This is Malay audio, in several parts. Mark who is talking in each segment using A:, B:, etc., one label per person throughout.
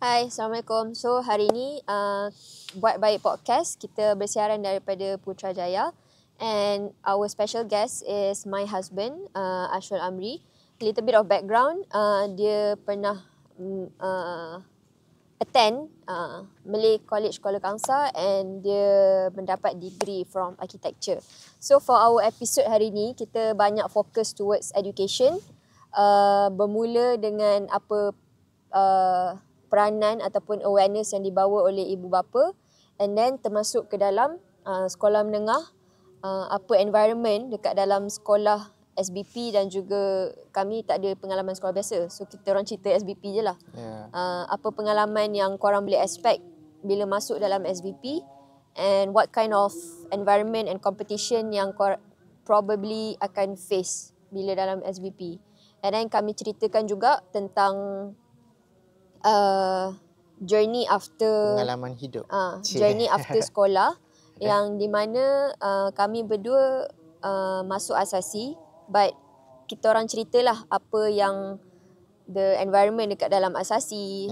A: Hai, Assalamualaikum. So, hari ni Buat Baik Podcast, kita bersiaran daripada Putrajaya. And our special guest is my husband, Ashrul Amri. A little bit of background, dia pernah attend Malay College Kuala Kangsar and dia mendapat degree from architecture. So, for our episode hari ni, kita banyak fokus towards education. Bermula dengan apa peranan ataupun awareness yang dibawa oleh ibu bapa, and then termasuk ke dalam sekolah menengah, apa environment dekat dalam sekolah SBP, dan juga kami tak ada pengalaman sekolah biasa, so kita orang cerita SBP je lah. Apa pengalaman yang korang boleh expect bila masuk dalam SBP, and what kind of environment and competition yang probably akan face bila dalam SBP. And then kami ceritakan juga tentang journey after
B: pengalaman hidup,
A: journey after sekolah yang di mana kami berdua masuk asasi, but kita orang ceritalah apa yang the environment dekat dalam asasi,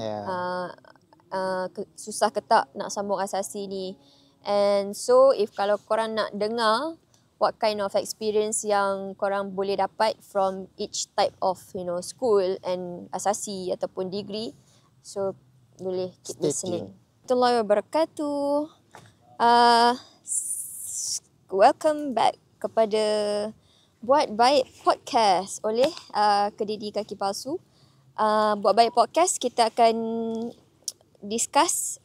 A: susah ke tak nak sambung asasi ni. And so if kalau korang nak dengar what kind of experience yang korang boleh dapat from each type of school and asasi ataupun degree, so boleh keep listening. Warahmatullahi wabarakatuh. Welcome back kepada Buat Baik Podcast oleh Kedidi Kaki Palsu. Buat Baik Podcast, kita akan discuss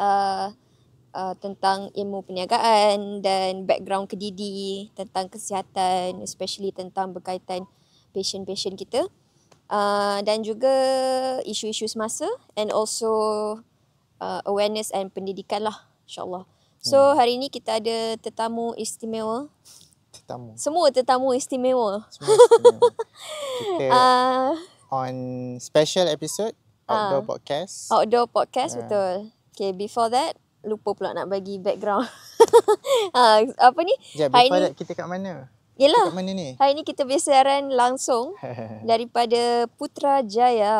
A: tentang ilmu perniagaan dan background Kedidi, tentang kesihatan, especially tentang berkaitan patient-patient kita. Dan juga isu-isu semasa, and also awareness and pendidikan lah, insyaAllah. So hari ni kita ada tetamu istimewa. Semua tetamu istimewa.
B: Kita on special episode Outdoor Podcast.
A: Outdoor Podcast, betul. Okay, before that, lupa pula nak bagi background. Apa ni?
B: Before that, kita kat mana?
A: Yelah,
B: kat mana ni?
A: Hari ni kita bersiaran langsung daripada Putrajaya,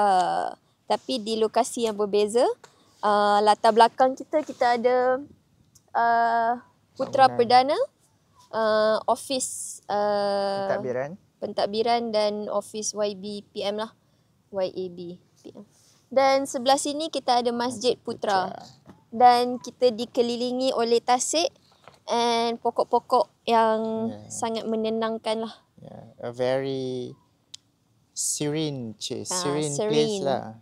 A: tapi di lokasi yang berbeza. Latar belakang kita ada Putra Perdana, office pentadbiran dan office YB PM lah, YAB PM. Dan sebelah sini kita ada Masjid Putra, dan kita dikelilingi oleh tasik and pokok-pokok yang sangat menenangkan lah.
B: A very serene place lah.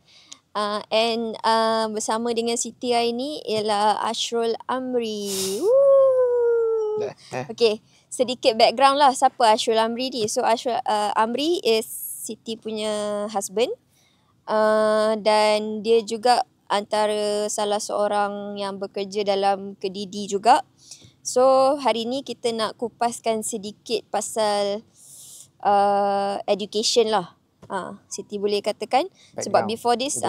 A: And bersama dengan Siti hari ni ialah Ashrul Amri. Okay, sedikit background lah siapa Ashrul Amri ni. So Ashrul Amri is Siti punya husband, dan dia juga antara salah seorang yang bekerja dalam Kedidi juga. So hari ni kita nak kupaskan sedikit pasal education lah. Siti boleh katakan background. Sebab before this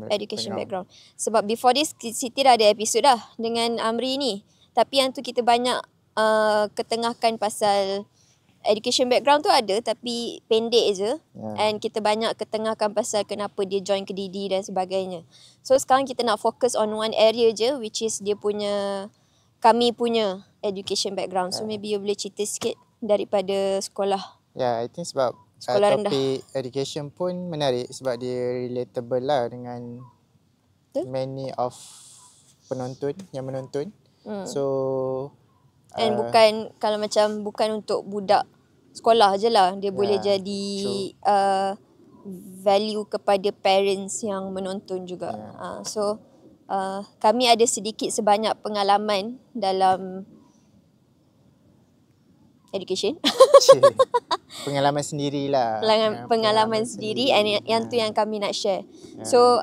A: education background. Sebab before this Siti dah ada episod dah dengan Amri ni, tapi yang tu kita banyak ketengahkan pasal education background tu ada, tapi pendek je. And kita banyak ketengahkan pasal kenapa dia join Kedidi dan sebagainya. So sekarang kita nak fokus on one area je, which is dia punya, kami punya education background. So maybe you boleh cerita sikit daripada sekolah.
B: I think sebab
A: sekolah
B: topik education pun menarik sebab dia relatable lah dengan many of penonton yang menonton. So
A: and bukan, kalau macam bukan untuk budak sekolah je lah, dia boleh jadi value kepada parents yang menonton juga. So kami ada sedikit sebanyak pengalaman dalam education.
B: Pengalaman sendirilah.
A: Pengalaman sendiri, and yang tu yang kami nak share. So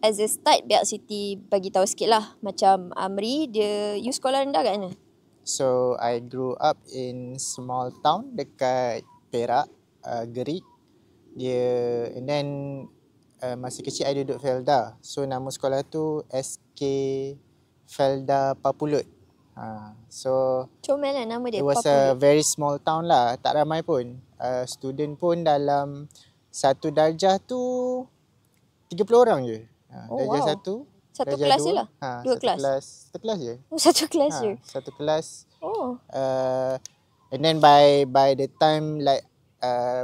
A: as a start, biar Siti bagi tahu sikit lah. Macam Amri, you sekolah rendah kat mana?
B: So I grew up in small town dekat Perak, Gerik. And then masa kecil I duduk Felda. So nama sekolah tu SK Felda Papulut. So
A: comel lah nama dia.
B: It was a very small town lah, tak ramai pun. Student pun dalam satu darjah tu 30 orang je.
A: Oh,
B: Darjah
A: wow.
B: 1,
A: Satu
B: darjah
A: kelas
B: 2.
A: je lah? Dua
B: Satu
A: kelas?
B: kelas. Satu kelas je.
A: Oh, satu kelas je?
B: Satu kelas.
A: Oh.
B: And then by the time like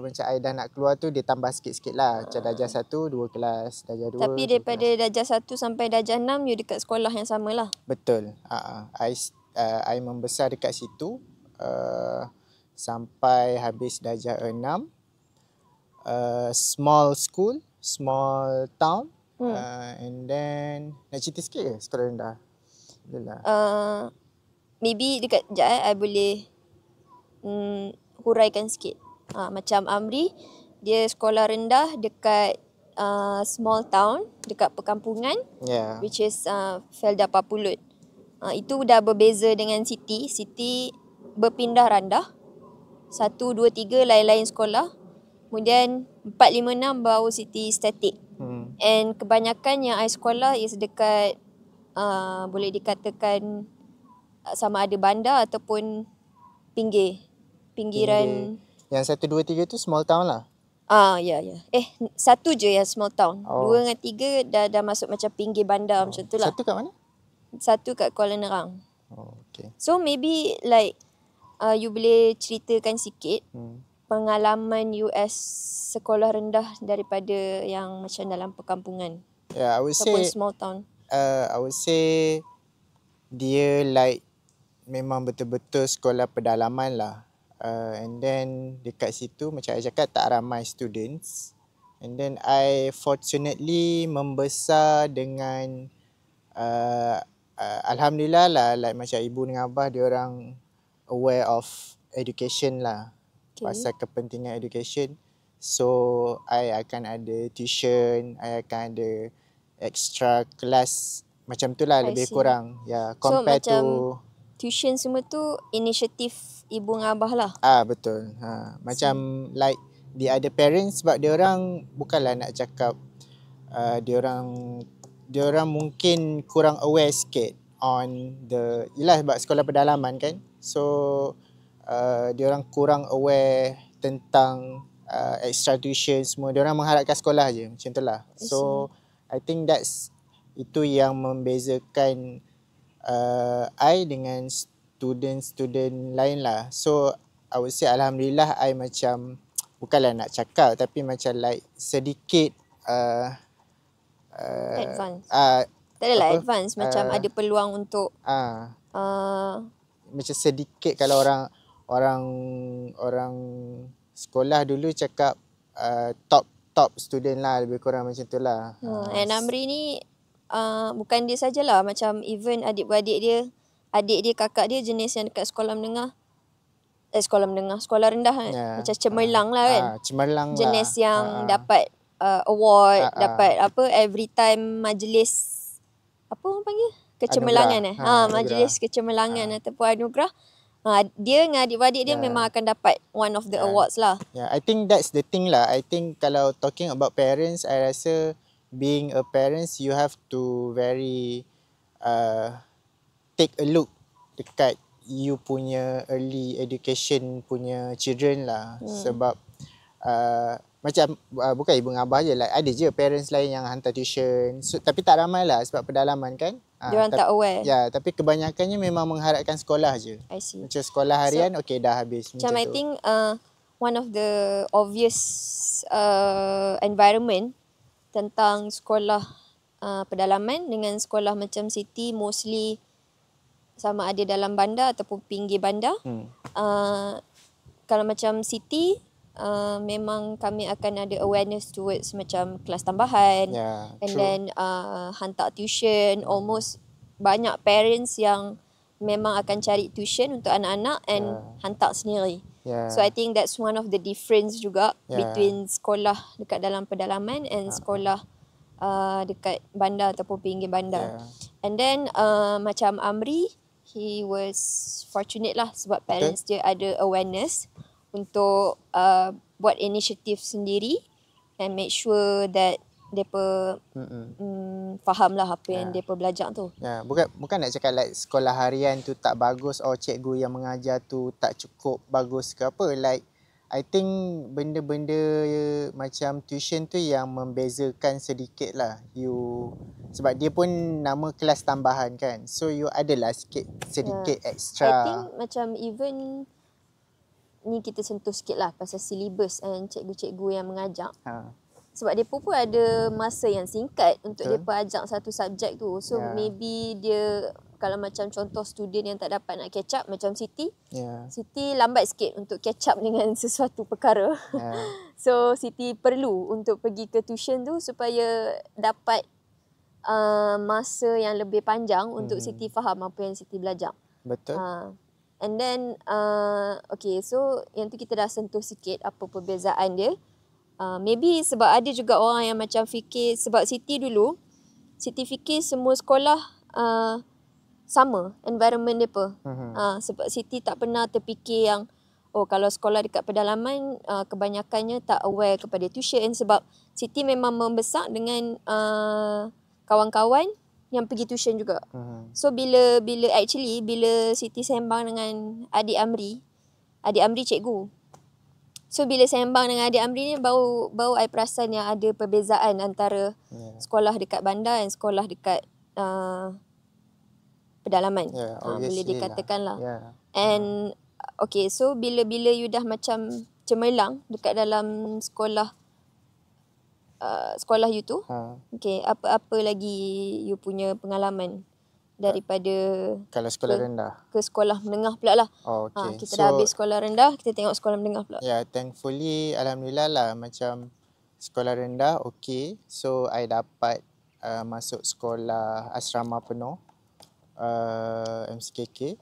B: macam I dah nak keluar tu, dia tambah sikit-sikit lah. Macam darjah 1, 2 kelas. Darjah 2,
A: Tapi
B: 2
A: daripada
B: kelas.
A: darjah 1 sampai darjah 6, you dekat sekolah yang sama lah?
B: Betul. I membesar dekat situ sampai habis darjah 6. Small school, small town. And then nak cerita sikit ke sekolah rendah?
A: Maybe dekat I boleh huraikan sikit. Macam Amri, dia sekolah rendah dekat small town, dekat perkampungan, which is Felda Papulut. Itu dah berbeza dengan Siti. Siti berpindah randah. 1, 2, 3 lain-lain sekolah. Kemudian 4, 5, 6 baru Siti static. And kebanyakan yang I sekolah is dekat boleh dikatakan sama ada bandar ataupun pinggiran.
B: Yang 1, 2, 3 tu small town lah?
A: Ya. Satu je yang small town. 2 dengan 3 dah masuk macam pinggir bandar macam tu lah.
B: Satu kat mana?
A: Satu kat Kuala Nerang.
B: Okay.
A: So maybe like you boleh ceritakan sikit pengalaman you as sekolah rendah daripada yang macam dalam perkampungan.
B: I would
A: ataupun
B: say
A: small town.
B: I would say dia like memang betul-betul sekolah pedalaman lah. And then dekat situ macam I cakap tak ramai students. And then I fortunately membesar dengan alhamdulillah lah, like macam ibu dengan abah dia orang aware of education lah. Pasal kepentingan education. So I akan ada tuition, I akan ada extra kelas macam tu lah, lebih kurang. Compare
A: so, macam
B: to
A: tuition semua tu inisiatif ibu dengan abah lah.
B: Betul. Macam like the other parents, sebab dia orang bukanlah nak cakap dia orang mungkin kurang aware sikit on the, yelah sebab sekolah pedalaman kan. So dia orang kurang aware tentang extra tuition semua. Dia orang mengharapkan sekolah je macam tu lah. So I think itu yang membezakan I dengan student lain lah. So I would say alhamdulillah I macam bukanlah nak cakap tapi macam like sedikit
A: advance. Tak adalah advance, macam ada peluang untuk
B: macam sedikit. Kalau orang sekolah dulu cakap top student lah, lebih kurang macam tu lah.
A: And Amri ni bukan dia sajalah, macam even adik-beradik dia, adik dia, kakak dia jenis yang dekat sekolah menengah. Sekolah rendah kan. Macam cemerlang lah kan.
B: Cemerlang
A: jenis
B: lah.
A: yang dapat award, dapat apa every time majlis, apa orang panggil? Kecemerlangan majlis kecemerlangan ataupun anugerah. Dia dengan adik-beradik dia memang akan dapat one of the awards lah.
B: I think that's the thing lah. I think kalau talking about parents, I rasa being a parents, you have to very take a look dekat you punya early education punya children lah. Sebab macam bukan ibu dengan abah je, like ada je parents lain yang hantar tuition. So, tapi tak ramai lah sebab pedalaman kan.
A: Diorang tak aware.
B: Tapi kebanyakannya memang mengharapkan sekolah je.
A: I see.
B: Macam sekolah harian, okay dah habis.
A: Macam I think one of the obvious environment tentang sekolah pedalaman dengan sekolah macam Siti mostly sama ada dalam bandar ataupun pinggir bandar. Kalau macam Siti, memang kami akan ada awareness towards macam kelas tambahan, and then hantar tuition. Almost banyak parents yang memang akan cari tuition untuk anak-anak and hantar sendiri. So I think that's one of the difference juga between sekolah dekat dalam pedalaman and sekolah dekat bandar ataupun pinggir bandar. And then macam Amri, he was fortunate lah sebab parents dia ada awareness untuk buat inisiatif sendiri and make sure that mereka faham lah apa yang mereka belajar tu.
B: Bukan nak cakap like sekolah harian tu tak bagus, cikgu yang mengajar tu tak cukup bagus ke apa. Like I think benda-benda macam tuition tu yang membezakan sedikit lah. Sebab dia pun nama kelas tambahan kan. So you adalah sedikit extra.
A: I think macam even ni kita sentuh sikit lah pasal syllabus and cikgu-cikgu yang mengajar. Sebab dia pun ada masa yang singkat untuk mereka ajar satu subjek tu. So maybe dia, kalau macam contoh student yang tak dapat nak catch up macam Siti. Siti lambat sikit untuk catch up dengan sesuatu perkara. So Siti perlu untuk pergi ke tuition tu supaya dapat masa yang lebih panjang untuk Siti faham apa yang Siti belajar.
B: Betul.
A: And then okay, so yang tu kita dah sentuh sikit apa perbezaan dia. Maybe sebab ada juga orang yang macam fikir, sebab Siti dulu, Siti fikir semua sekolah sama environment mereka. Sebab Siti tak pernah terfikir yang kalau sekolah dekat pedalaman kebanyakannya tak aware kepada tuition, sebab Siti memang membesar dengan kawan-kawan yang pergi tuition juga. So bila Siti sembang dengan adik Amri cikgu. So bila sembang dengan adik Amri ni baru I perasan yang ada perbezaan antara sekolah dekat bandar dan sekolah dekat pedalaman. Boleh dikatakan lah. And okay, so bila you dah macam cemerlang dekat dalam sekolah you tu, okay, apa lagi you punya pengalaman daripada
B: kalau sekolah rendah
A: ke sekolah menengah pula lah. Kita dah habis sekolah rendah, kita tengok sekolah menengah pula.
B: Thankfully alhamdulillah lah, macam sekolah rendah okay. So I dapat masuk sekolah asrama penuh, MCKK.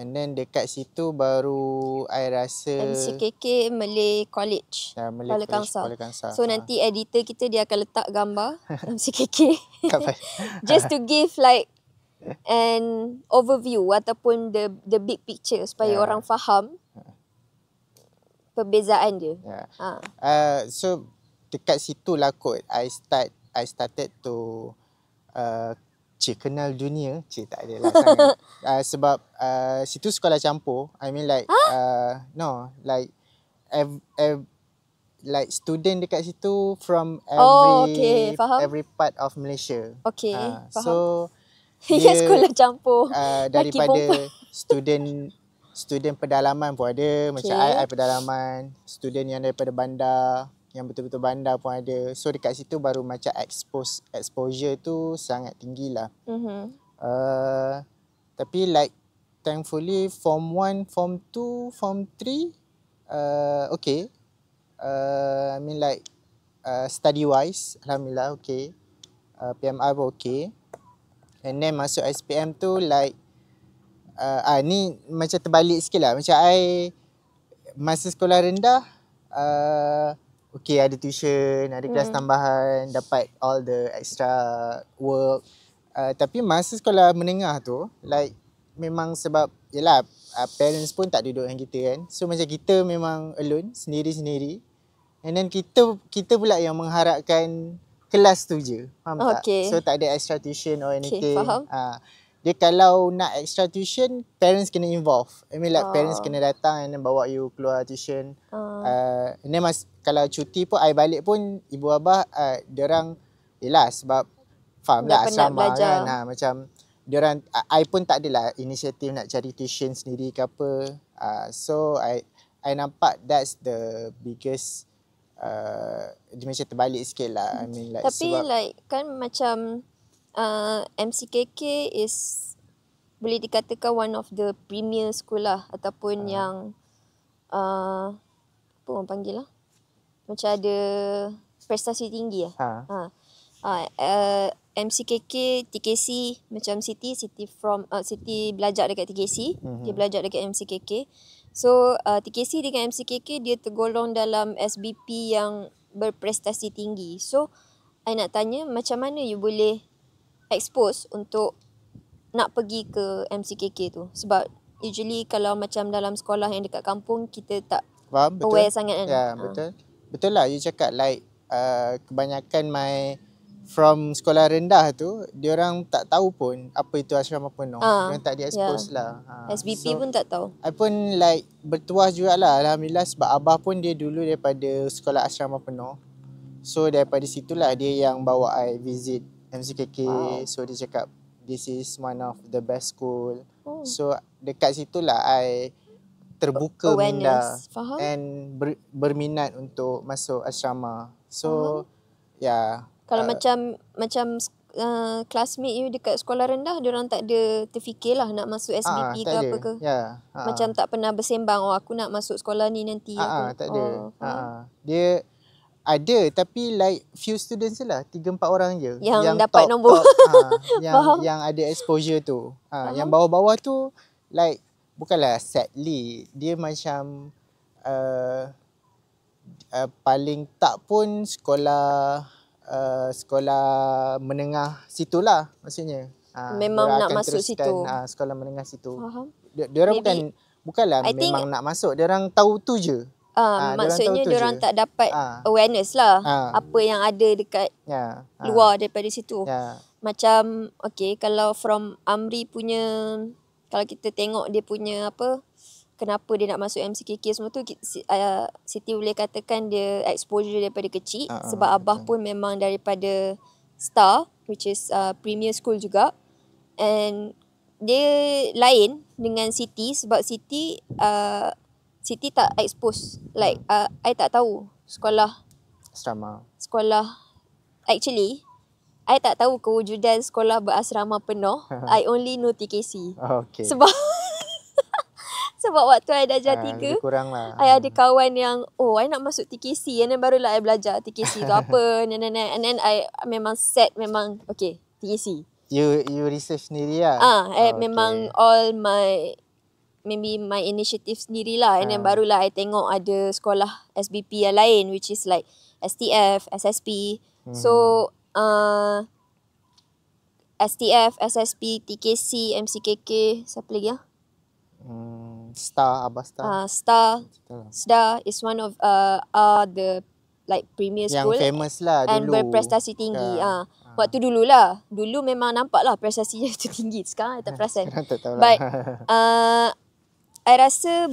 B: And then dekat situ baru I rasa
A: MCKK Malay College, Kuala Kangsar. So nanti editor kita dia akan letak gambar MCKK just to give like an overview ataupun the big picture supaya orang faham perbezaan dia.
B: So dekat situ lah kot I started to kenal dunia. Tak adalah sangat. Sebab situ sekolah campur. I mean like no, like like student dekat situ from every part of Malaysia.
A: Faham.
B: So
A: dia sekolah campur.
B: Daripada student pedalaman pun ada. Macam I pedalaman. Student yang daripada bandar, yang betul-betul bandar pun ada. So dekat situ baru macam exposure tu sangat tinggi lah. Tapi like thankfully form 1, form 2, form 3 okay. I mean like study wise alhamdulillah okay. PMR pun okay. And then masuk SPM tu like ni macam terbalik sikit lah. Macam I masa sekolah rendah okay, ada tuition, ada kelas tambahan, dapat all the extra work. Tapi masa sekolah menengah tu like memang sebab yelah parents pun tak duduk dengan kita kan. So macam kita memang alone, sendiri-sendiri. And then kita pula yang mengharapkan kelas tu je. Faham tak? So tak ada extra tuition or anything.
A: Faham.
B: Dia kalau nak extra tuition, parents kena involve. I mean like parents kena datang and then bawa you keluar tuition. And then kalau cuti pun I balik pun ibu abah diorang yelah sebab faham lah asrama kan. Macam diorang I pun tak adalah inisiatif nak cari tuition sendiri ke apa. So I nampak that's the biggest dia macam terbalik sikit lah. I mean like
A: tapi sebab like kan macam MCKK is boleh dikatakan one of the premier school lah ataupun yang apa orang panggil lah, macam ada prestasi tinggi lah. MCKK, TKC macam Siti from Siti belajar dekat TKC, dia belajar dekat MCKK. So TKC dengan MCKK dia tergolong dalam SBP yang berprestasi tinggi. So I nak tanya macam mana you boleh expose untuk nak pergi ke MCKK tu? Sebab usually kalau macam dalam sekolah yang dekat kampung kita tak aware sangat kan.
B: Betul. Betul lah you cakap like kebanyakan from sekolah rendah tu, diorang tak tahu pun apa itu asrama penuh. Diorang tak di-expose lah.
A: SBP pun tak tahu.
B: I pun like bertuah jugalah Alhamdulillah, sebab abah pun dia dulu daripada sekolah asrama penuh. So daripada situlah dia yang bawa I visit MCKK. So dia cakap this is one of the best school. So dekat situlah I terbuka minda and berminat untuk masuk asrama. So
A: kalau macam classmate you dekat sekolah rendah, diorang tak ada terfikirlah nak masuk SBP ke apa ke. Macam tak pernah bersembang aku nak masuk sekolah ni nanti
B: tak ada. Dia ada tapi like few students je lah, 3-4 orang je
A: yang dapat nombor
B: yang ada exposure tu. Yang bawah-bawah tu like bukanlah sadly, dia macam paling tak pun sekolah menengah situlah maksudnya.
A: Memang nak masuk situ.
B: Sekolah menengah situ. Diorang bukanlah memang nak masuk, diorang tahu tu je.
A: Maksudnya diorang tak dapat awareness lah apa yang ada dekat luar daripada situ. Macam kalau from Amri punya, kalau kita tengok dia punya kenapa dia nak masuk MCKK semua tu, Siti boleh katakan dia exposure daripada kecil. Sebab abah pun memang daripada Star, which is premier school juga. And dia lain dengan Siti sebab Siti tak expose. Like I tak tahu sekolah
B: asrama.
A: Actually I tak tahu kewujudan sekolah berasrama penuh. I only know TKC. Sebab waktu I darjah 3, I ada kawan yang I nak masuk TKC, and then barulah I belajar TKC tu apa, and then I memang set TKC.
B: You research sendiri lah?
A: Memang all my initiative sendirilah, and then barulah I tengok ada sekolah SBP yang lain, which is like STF, SSP. So STF, SSP, TKC, MCKK, siapa lagi
B: Star, Abah Star.
A: Star is one of the like premier school
B: yang famous lah
A: and
B: dulu,
A: berprestasi tinggi. Waktu dululah, dulu memang nampak lah prestasinya tu tinggi. Sekarang I tak perasan.
B: Sekarang tak tahu lah.
A: But I rasa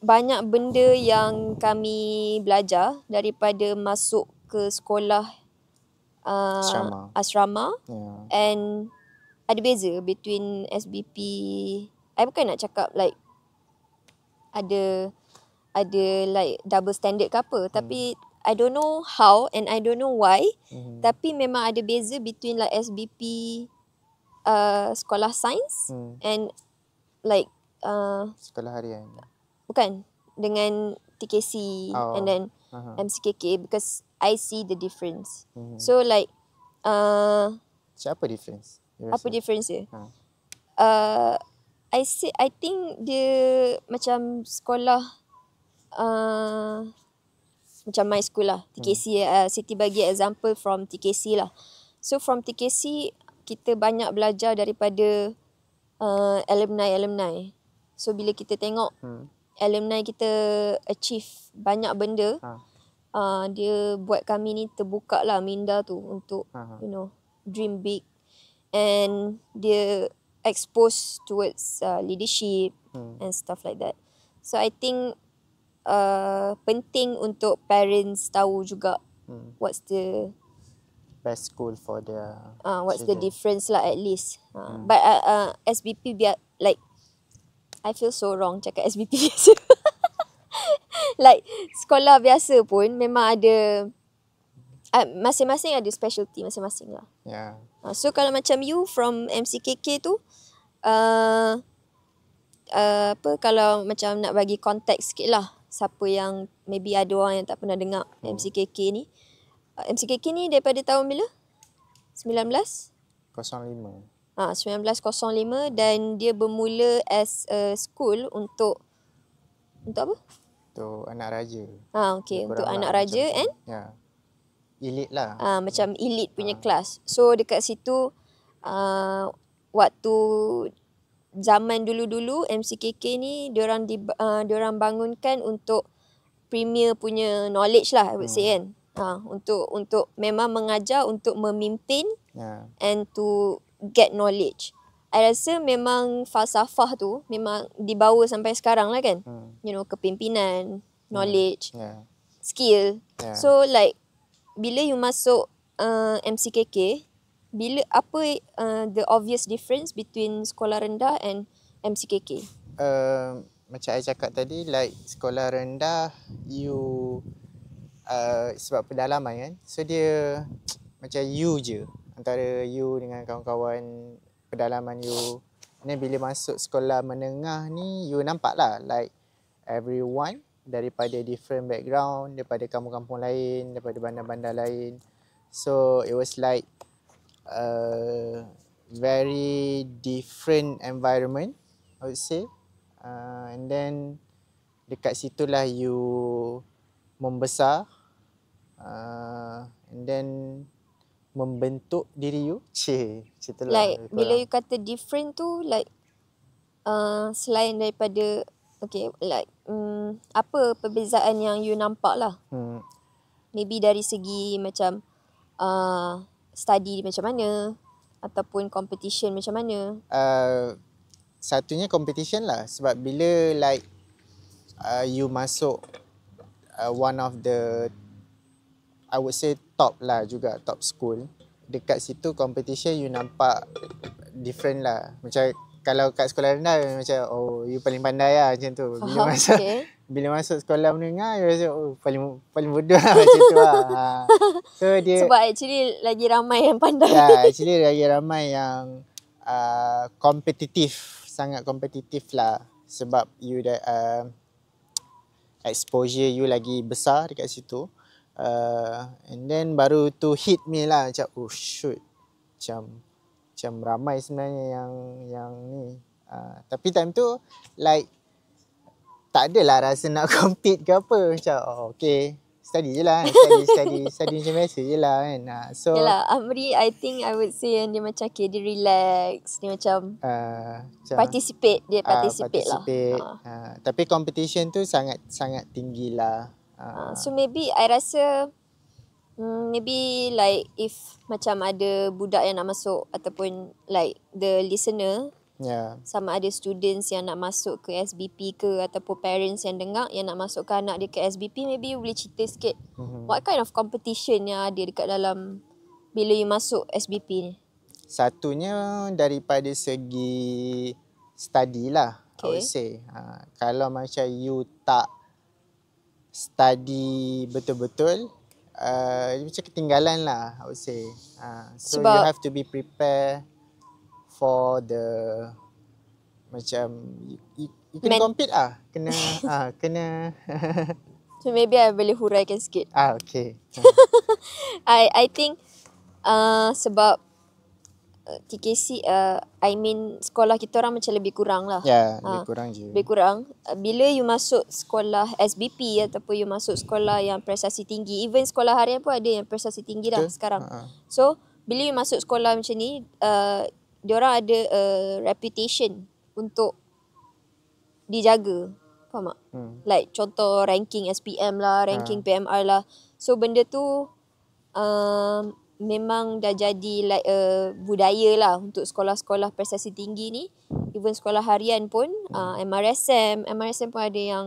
A: banyak benda yang kami belajar daripada masuk ke sekolah asrama. And ada beza between SBP. I bukan nak cakap like ada like double standard ke apa, tapi I don't know how and I don't know why, tapi memang ada beza between like SBP sekolah sains and like
B: sekolah harian.
A: Bukan, dengan TKC and then MCKK, because I see the difference. So like
B: apa difference?
A: Apa difference dia? I think dia macam sekolah macam my school lah, TKC. Siti bagi example from TKC lah. So from TKC kita banyak belajar daripada alumni. So bila kita tengok alumni kita achieve banyak benda, dia buat kami ni terbuka lah minda tu untuk dream big, and dia expose towards leadership and stuff like that. So I think penting untuk parents tahu juga what's the
B: best school for their
A: what's the difference lah at least. But SBP biar like I feel so wrong cakap SBP biasa. Like sekolah biasa pun memang ada masing-masing ada specialty masing-masing lah. So kalau macam you from MCKK tu kalau macam nak bagi konteks sikit lah, siapa yang maybe ada orang yang tak pernah dengar MCKK ni. MCKK ni daripada tahun bila?
B: 1905.
A: 1905, dan dia bermula as a school untuk apa?
B: Untuk anak raja.
A: Untuk anak raja and
B: elite lah.
A: Macam elite punya kelas. So dekat situ waktu zaman dulu-dulu MCKK ni diorang bangunkan untuk premier punya knowledge lah, I would say kan. Untuk memang mengajar untuk memimpin and to get knowledge. I rasa memang falsafah tu memang dibawa sampai sekarang lah kan. You know, kepimpinan, knowledge, skill. So like bila you masuk MCKK, the obvious difference between sekolah rendah and MCKK?
B: Macam I cakap tadi, like sekolah rendah you sebab pedalaman kan, so dia macam you je, antara you dengan kawan-kawan pedalaman you. Ni bila masuk sekolah menengah ni, you nampak lah like everyone daripada different background, daripada kampung-kampung lain, daripada bandar-bandar lain. So it was like very different environment, I would say. And then dekat situlah you membesar, and then membentuk diri you. Macam
A: like bila you kata different tu, like selain daripada apa perbezaan yang you nampak lah? Maybe dari segi macam study macam mana, ataupun competition macam mana?
B: Satunya competition lah, sebab bila like you masuk one of the, I would say top lah juga, top school, dekat situ competition you nampak different lah. Macam kalau kat sekolah rendah macam you paling pandai lah macam tu. Bila masuk sekolah menengah you rasa paling bodoh lah macam tu lah. So dia,
A: sebab actually lagi ramai yang pandai.
B: Actually lagi ramai yang kompetitif, sangat kompetitif lah, sebab you exposure you lagi besar dekat situ. And then baru to hit me lah, macam shoot, macam ramai sebenarnya yang ni. Tapi time tu like tak adalah rasa nak compete ke apa, macam okay, study je lah, study macam biasa je lah kan. So
A: yalah, Amri I think I would say dia macam dia relax, dia macam participate lah.
B: Tapi competition tu sangat tinggi lah.
A: So maybe I rasa maybe like if macam ada budak yang nak masuk, ataupun like the listener, sama ada students yang nak masuk ke SBP ke, ataupun parents yang dengar yang nak masukkan anak dia ke SBP, maybe you boleh cerita sikit what kind of competition yang ada dekat dalam bila you masuk SBP ni?
B: Satunya daripada segi study lah, I would say. Kalau macam you tak study betul-betul, macam ketinggalan lah, I would say. So sebab you have to be prepared for the, macam you kena compete lah, kena
A: so maybe I boleh huraikan sikit.
B: Okay.
A: I think sebab TKC, I mean sekolah kita orang macam lebih kurang lah.
B: Lebih kurang je.
A: Lebih kurang. Bila you masuk sekolah SBP ataupun you masuk sekolah yang prestasi tinggi, even sekolah harian pun ada yang prestasi tinggi dah sekarang. So bila you masuk sekolah macam ni, diorang ada reputation untuk dijaga. Faham tak? Like contoh ranking SPM lah, ranking PMR lah. So benda tu memang dah jadi like budaya lah untuk sekolah-sekolah prestasi tinggi ni. Even sekolah harian pun, MRSM pun ada yang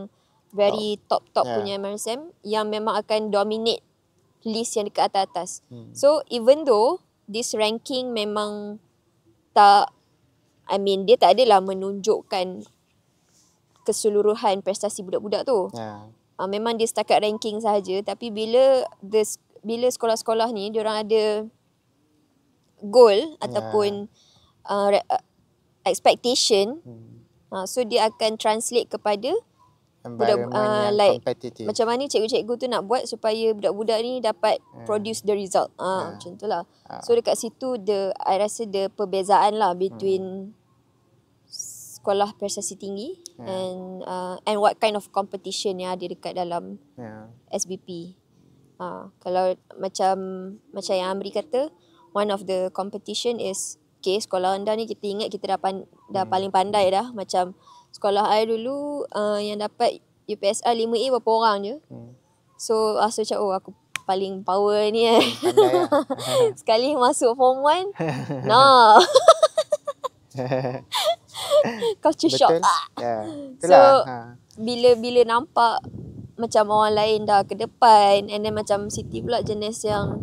A: very top punya MRSM yang memang akan dominate list yang dekat atas-atas. So even though this ranking memang tak, I mean dia tak adalah menunjukkan keseluruhan prestasi budak-budak tu. Memang dia setakat ranking sahaja, tapi bila sekolah-sekolah ni diorang ada goal ataupun expectation, so dia akan translate kepada
B: environment yang kompetitif.
A: Macam mana cikgu-cikgu tu nak buat supaya budak-budak ni dapat produce the result. Macam tu lah. So dekat situ I rasa the perbezaan lah between sekolah prestasi tinggi and what kind of competition yang ada dekat dalam SBP. Kalau macam yang Amri kata, one of the competition is sekolah rendah ni kita ingat kita dah paling pandai dah. Macam sekolah I dulu yang dapat UPSR 5A berapa orang je. So rasa macam aku paling power ni kan.
B: Pandai lah.
A: Sekali masuk form 1, nah. Culture shock.
B: Betul. Ya.
A: So,
B: Itulah.
A: bila nampak macam orang lain dah ke depan, and then macam Siti pula jenis yang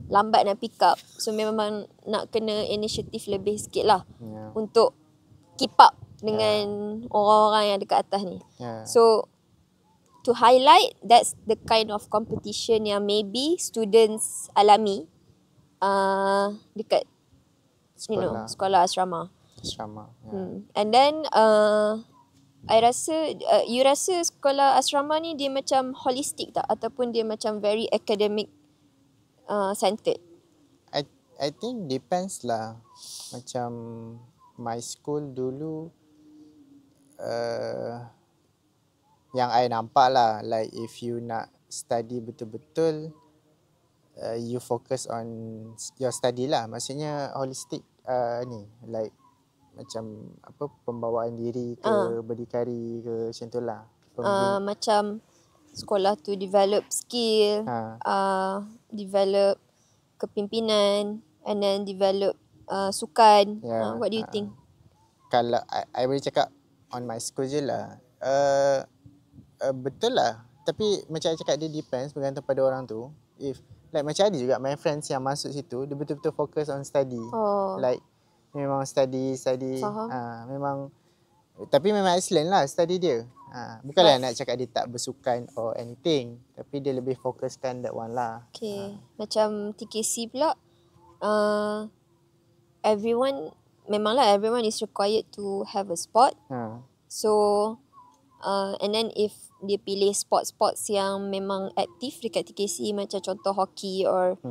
A: lambat nak pick up. So memang nak kena inisiatif lebih sikit lah untuk keep up dengan orang-orang yang dekat atas ni. So to highlight, that's the kind of competition yang maybe students alami dekat sekolah asrama. And then I rasa you rasa sekolah asrama ni dia macam holistic tak, ataupun dia macam very academic centered?
B: I think depends lah. Macam my school dulu yang I nampak lah, like if you nak study betul-betul, you focus on your study lah. Maksudnya holistic ni, like macam apa, pembawaan diri ke, berdikari ke, macam tu lah.
A: Macam sekolah tu develop skill, develop kepimpinan, and then develop sukan. What do you think?
B: Kalau I boleh cakap on my school je lah, betul lah. Tapi macam I cakap, dia depends, bergantung pada orang tu. If like macam ada juga my friends yang masuk situ, dia betul-betul fokus on study. Like memang study. Memang, tapi memang excellent lah study dia. Bukanlah nak cakap dia tak bersukan or anything, tapi dia lebih fokuskan that one lah.
A: Okay. Macam TKC pula, everyone is required to have a sport. So and then if dia pilih sports yang memang aktif dekat TKC, macam contoh hoki or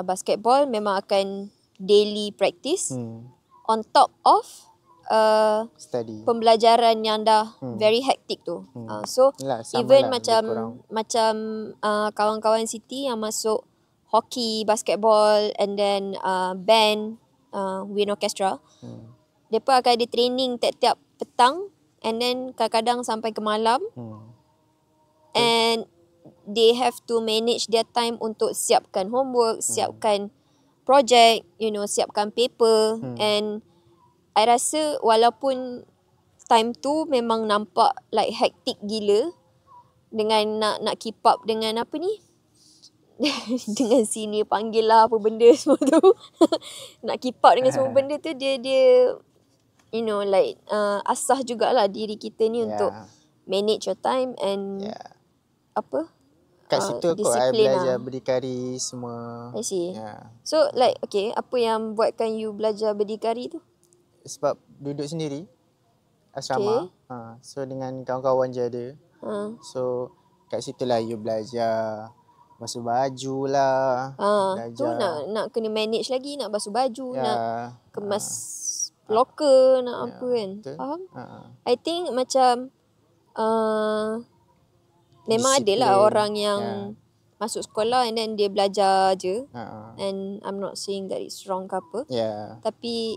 A: basketball, memang akan daily practice on top of
B: study,
A: pembelajaran yang dah very hectic tu. So even
B: lah,
A: macam kawan-kawan Siti yang masuk hoki, basketball, and then band, wind orchestra, mereka akan ada training tiap-tiap petang, and then kadang-kadang sampai ke malam. And they have to manage their time untuk siapkan homework, siapkan project, siapkan paper. And I rasa walaupun time tu memang nampak like hectic gila, dengan nak keep up dengan apa ni, dengan senior panggil lah apa benda semua tu. Nak keep up dengan semua benda tu, dia like asah jugalah diri kita ni untuk manage your time and apa,
B: kat situ kot I belajar berdikari semua.
A: I see. So like okay, apa yang buatkan you belajar berdikari tu?
B: Sebab duduk sendiri asrama. So dengan kawan-kawan je ada. So kat situlah you belajar basuh baju lah.
A: Tu nak kena manage lagi, nak basuh baju, nak kemas locker, nak apa kan. Faham? I think macam memang ada lah orang yang masuk sekolah and then dia belajar je. And I'm not saying that it's wrong ke apa. Tapi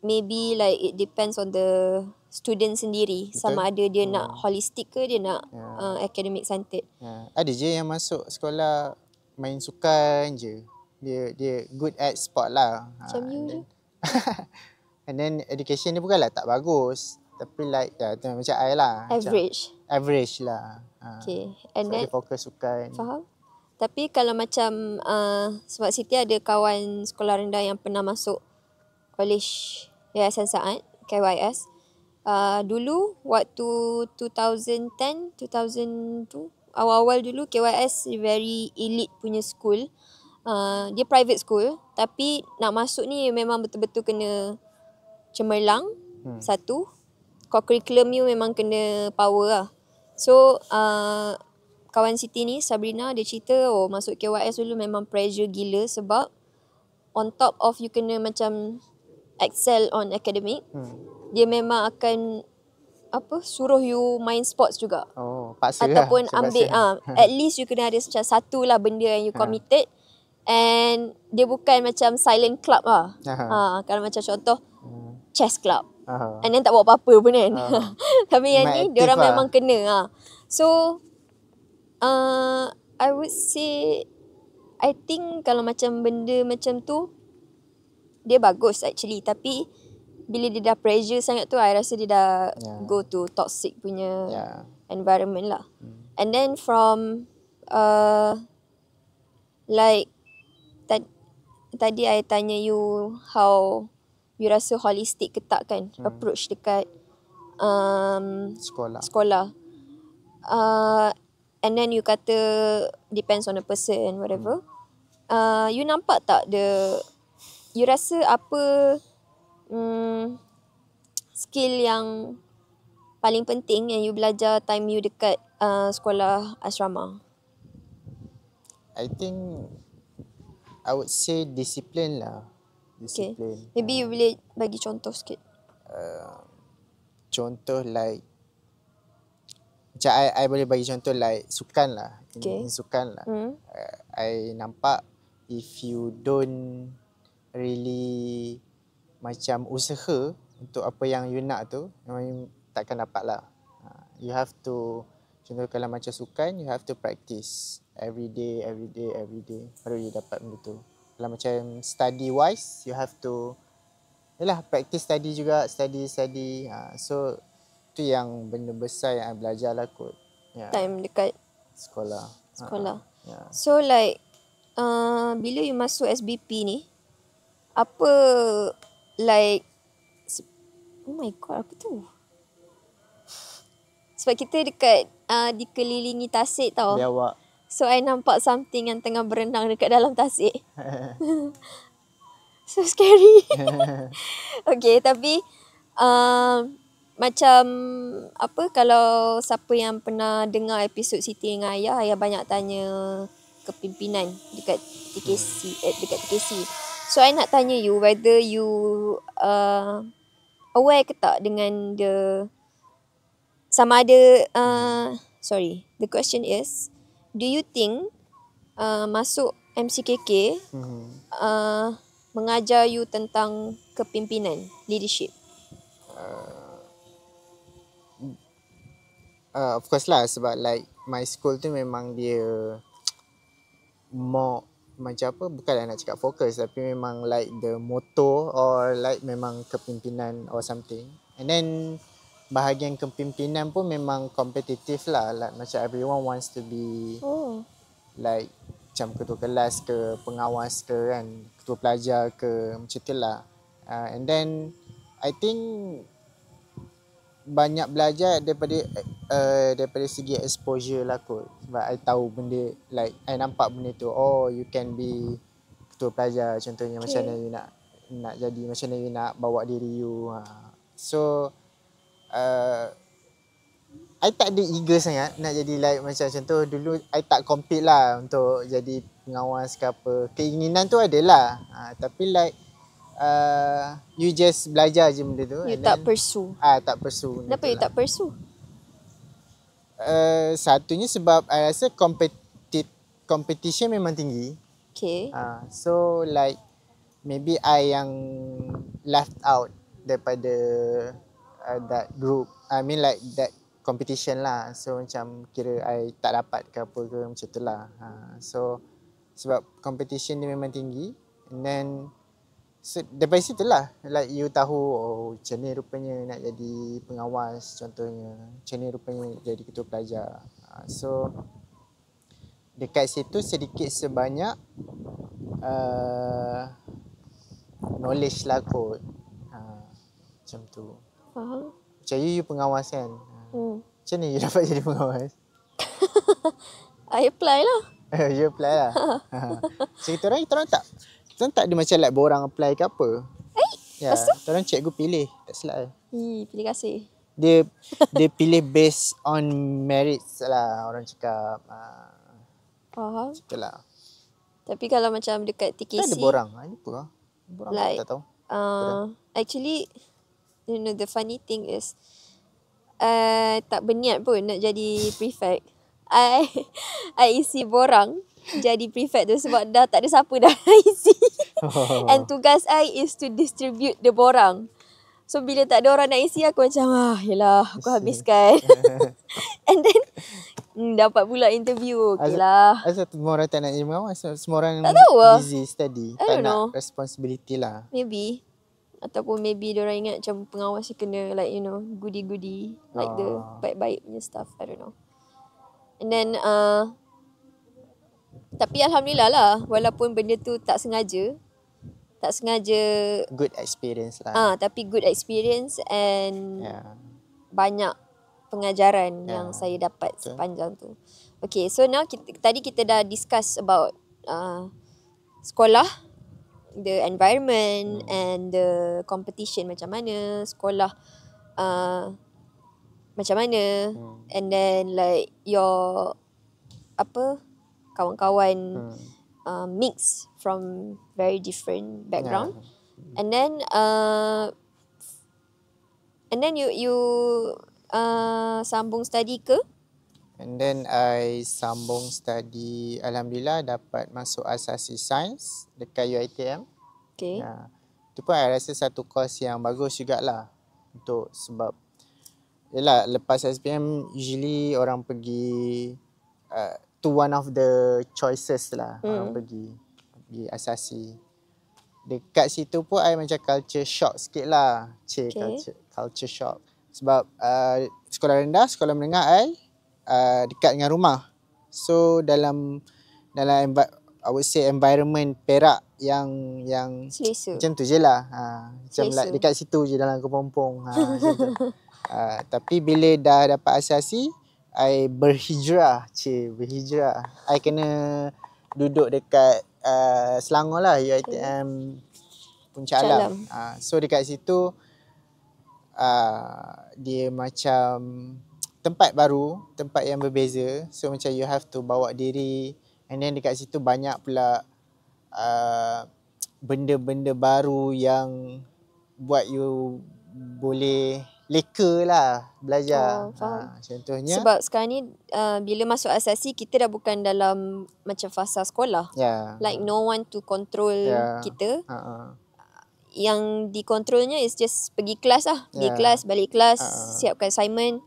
A: maybe like it depends on the student sendiri. Betul? Sama ada dia nak holistic ke dia nak academic centered.
B: Ada je yang masuk sekolah main sukan je. Dia good at sport lah.
A: Macam you je.
B: And then education dia bukanlah tak bagus, tapi like macam I lah. Average lah.
A: Okay. And
B: so
A: then
B: dia fokus sukan.
A: Faham? Tapi kalau macam sebab Siti ada kawan sekolah rendah yang pernah masuk College Yayasan Saad, KYS. Dulu waktu 2010, 2002, awal-awal dulu KYS very elite punya school. Dia private school, tapi nak masuk ni memang betul-betul kena cemerlang. Satu, core curriculum you memang kena power lah. So kawan Siti ni, Sabrina, dia cerita masuk KYS dulu memang pressure gila, sebab on top of you kena macam excel on academic, dia memang akan suruh you main sports juga.
B: Paksa
A: ataupun
B: lah,
A: ambil at least you kena ada macam satu lah benda yang you committed. And dia bukan macam silent club lah. Kalau macam contoh chess club, and then tak buat apa-apa pun kan. Tapi yang ni diorang memang kena. So I would say, I think kalau macam benda macam tu, dia bagus actually. Tapi bila dia dah pressure sangat tu, I rasa dia dah go to toxic punya environment lah. And then from like tadi I tanya you how you rasa holistic ke tak kan approach dekat sekolah. And then you kata depends on the person whatever. You nampak tak you rasa apa skill yang paling penting yang you belajar time you dekat sekolah asrama?
B: I think I would say discipline lah. Discipline.
A: Okay. Maybe you boleh bagi contoh sikit.
B: Contoh like macam I boleh bagi contoh like sukan lah. In sukan lah. I nampak if you don't really macam usaha untuk apa yang you nak tu, memang takkan dapat lah. You have to, contoh kalau macam sukan, you have to practice every day. Baru you dapat benda tu. Kalau macam study wise, you have to practice study juga, study. So tu yang benda besar yang I belajar lah kot.
A: Time dekat
B: sekolah.
A: So like bila you masuk SBP ni, apa like, oh my god, apa tu? Sebab kita dekat dikelilingi tasik tau.
B: Biawak.
A: So I nampak something yang tengah berenang dekat dalam tasik. So scary. Okay, tapi macam apa, kalau siapa yang pernah dengar episod Siti dengan Ayah banyak tanya kepimpinan dekat TKC. So I nak tanya you whether you aware ke tak dengan sama ada the question is, do you think masuk MCKK mengajar you tentang kepimpinan, leadership?
B: Of course lah, sebab like my school tu memang dia more macam apa, bukanlah nak cakap fokus, tapi memang like the motto or like memang kepimpinan or something. And then bahagian kepimpinan pun memang kompetitif lah, like macam everyone wants to be like macam ketua kelas ke, pengawas ke kan, ketua pelajar ke, macam tu lah. And then I think banyak belajar daripada segi exposure lah kot. Sebab I tahu benda, like I nampak benda tu, oh you can be ketua pelajar contohnya. Macam mana you nak jadi, macam mana you nak bawa diri you. So I tak ada eager sangat nak jadi like macam contoh dulu I tak compete lah untuk jadi pengawas ke apa. Keinginan tu adalah tapi like you just belajar je benda tu.
A: You tak pursue.
B: Tak pursue.
A: Kenapa you tak pursue?
B: Satunya sebab I rasa competition memang tinggi.
A: Okay.
B: So like maybe I yang left out daripada that group. I mean like that competition lah. So macam kira I tak dapat ke apa ke macam tu lah. So sebab competition dia memang tinggi. And then so daripada situ lah like you tahu, oh macam ni rupanya nak jadi pengawas contohnya, macam ni rupanya jadi ketua pelajar. So dekat situ sedikit sebanyak knowledge lah kot. Macam tu.
A: Faham.
B: Macam you pengawas kan. Macam ni you dapat jadi pengawas?
A: I apply lah.
B: You apply lah. So kita orang tak ada macam like borang apply ke apa. Ya, kita orang cikgu pilih, tak silap.
A: Pilih kasih.
B: Dia pilih based on merits lah orang cakap.
A: Faham.
B: Itulah.
A: Tapi kalau macam dekat TKC,
B: tak ada borang. Ini apa? Borang
A: like,
B: tak tahu.
A: Actually, you know the funny thing is, tak berniat pun nak jadi prefect. I isi borang jadi prefect tu sebab dah tak ada siapa dah isi. And tugas I is to distribute the borang. So bila tak ada orang nak isi, aku macam yelah aku habiskan. And then Dapat pula interview. Okay lah.
B: Asal semua orang tak nak jadi pengawas? Semua orang
A: Tak tahu lah.
B: busy study.
A: I
B: Tak
A: don't
B: nak
A: know.
B: responsibility lah.
A: Maybe. Ataupun maybe diorang ingat macam pengawas ni kena like goody-goody. Like the baik-baik punya stuff. I don't know. And then tapi Alhamdulillah lah. Walaupun benda tu tak sengaja.
B: Good experience lah.
A: Tapi good experience and banyak pengajaran yang saya dapat sepanjang tu. Okay, so now tadi kita dah discuss about sekolah, the environment and the competition macam mana, sekolah macam mana, and then like your kawan-kawan mix from very different background, and then you sambung study ke?
B: And then I sambung study, Alhamdulillah dapat masuk asasi sains dekat UiTM.
A: Okay.
B: Itu pun I rasa satu course yang bagus jugalah. Sebab yelah, lepas SPM usually orang pergi to one of the choices lah. Orang pergi asasi. Dekat situ pun I macam culture shock sikit lah. Culture shock. Sebab sekolah rendah, sekolah menengah I dekat dengan rumah. So dalam I would say environment Perak yang
A: selesa.
B: Macam tu je lah. Macam like dekat situ je dalam kepompong. Macam tu. Tapi bila dah dapat asasi, I berhijrah. I kena duduk dekat Selangor lah, UiTM Puncak Alam. So dekat situ dia macam tempat baru, tempat yang berbeza. So macam you have to bawa diri, and then dekat situ banyak pula benda-benda baru yang buat you boleh leka lah belajar. Contohnya
A: sebab sekarang ni bila masuk asasi kita dah bukan dalam macam fasa sekolah. Like no one to control kita. Yang dikontrolnya is just pergi kelas lah. Pergi kelas, balik kelas, siapkan assignment.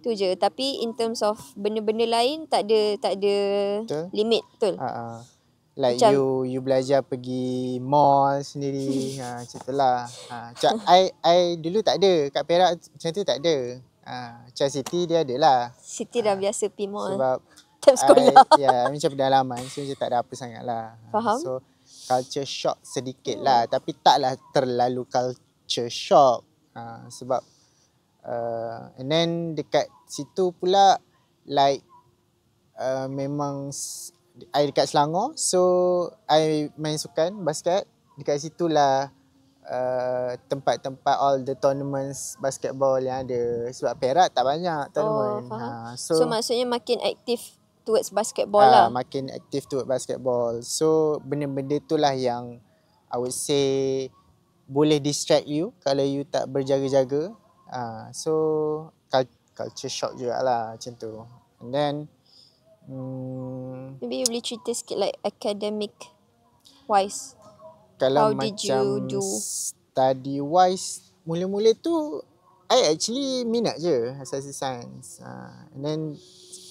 A: Tu je. Tapi in terms of benda-benda lain tak ada limit. Betul.
B: Like macam you belajar pergi mall sendiri. Macam tu lah. Macam I dulu tak ada. Kat Perak macam tu tak ada. Macam Siti dia ada lah.
A: Siti dah biasa pergi mall.
B: Sebab
A: time sekolah.
B: Macam pedalaman. So macam tak ada apa sangat lah.
A: Faham.
B: So culture shock sedikit lah. Tapi taklah terlalu culture shock. Sebab and then dekat situ pula like memang I dekat Selangor. So I main sukan basket. Dekat situlah tempat-tempat all the tournaments basketball yang ada. Sebab Perak tak banyak tournament.
A: So maksudnya makin aktif towards basketball lah.
B: Makin aktif towards basketball. So benda-benda tu lah yang I would say boleh distract you kalau you tak berjaga-jaga. So culture shock jugalah macam tu. And then
A: maybe you boleh cerita sikit like academic wise.
B: Kalau
A: how
B: macam
A: did you do?
B: Study wise, mula-mula tu I actually minat je asasi sains. And then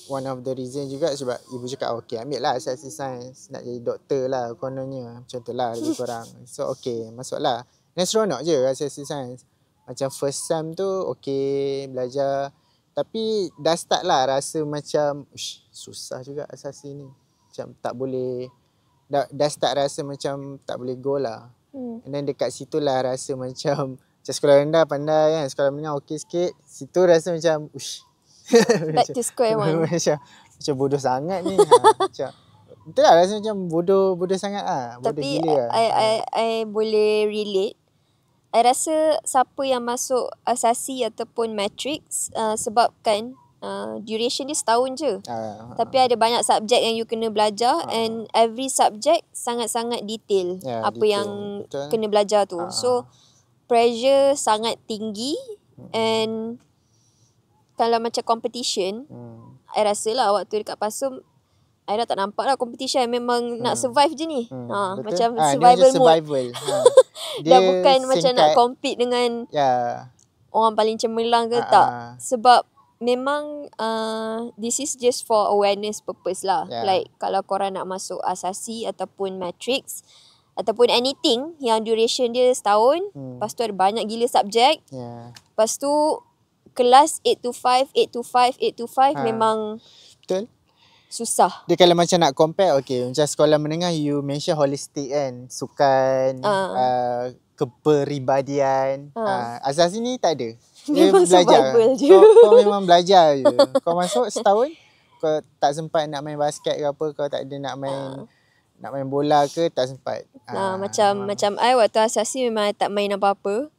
B: one of the reason juga sebab ibu cakap okay ambil lah asasi sains, nak jadi doktor lah kononnya, macam tu lah lebih kurang. So okay masuk lah. Dan seronok je asasi sains. Macam first sem tu okay belajar, tapi dah start lah rasa macam susah juga asasi ni. Macam tak boleh, dah start rasa macam tak boleh go lah. And then dekat situ lah rasa macam sekolah rendah pandai kan, sekolah menengah okey sikit. Situ rasa macam
A: back to square one.
B: macam bodoh sangat ni. Macam betul lah rasa macam bodoh sangat lah. Bodoh
A: tapi
B: gila lah.
A: I boleh relate. I rasa siapa yang masuk asasi ataupun matrix sebabkan duration dia setahun je. Tapi ada banyak subjek yang you kena belajar and every subjek sangat-sangat detail apa detail. Yang betul. Kena belajar tu. So pressure sangat tinggi and kalau macam competition I rasa lah waktu dekat PASUM I dah tak nampak lah competition. Memang nak survive je ni. Macam survival mode. Dia dah bukan macam nak compete dengan orang paling cemerlang ke tak. Sebab memang this is just for awareness purpose lah. Like kalau korang nak masuk asasi ataupun matrix ataupun anything yang duration dia setahun, lepas tu ada banyak gila subjek. Lepas tu kelas 8 to 5, 8 to 5, 8 to 5 memang
B: betul.
A: Susah.
B: Dia kalau macam nak compare, okay, macam sekolah menengah you mention holistic kan, sukan, kepribadian. Asas ni tak ada. Dia belajar. Kau memang belajar je. Kau masuk setahun, kau tak sempat nak main basket ke apa, kau tak ada nak main bola ke, tak sempat.
A: Macam I waktu asasi memang I tak main apa-apa.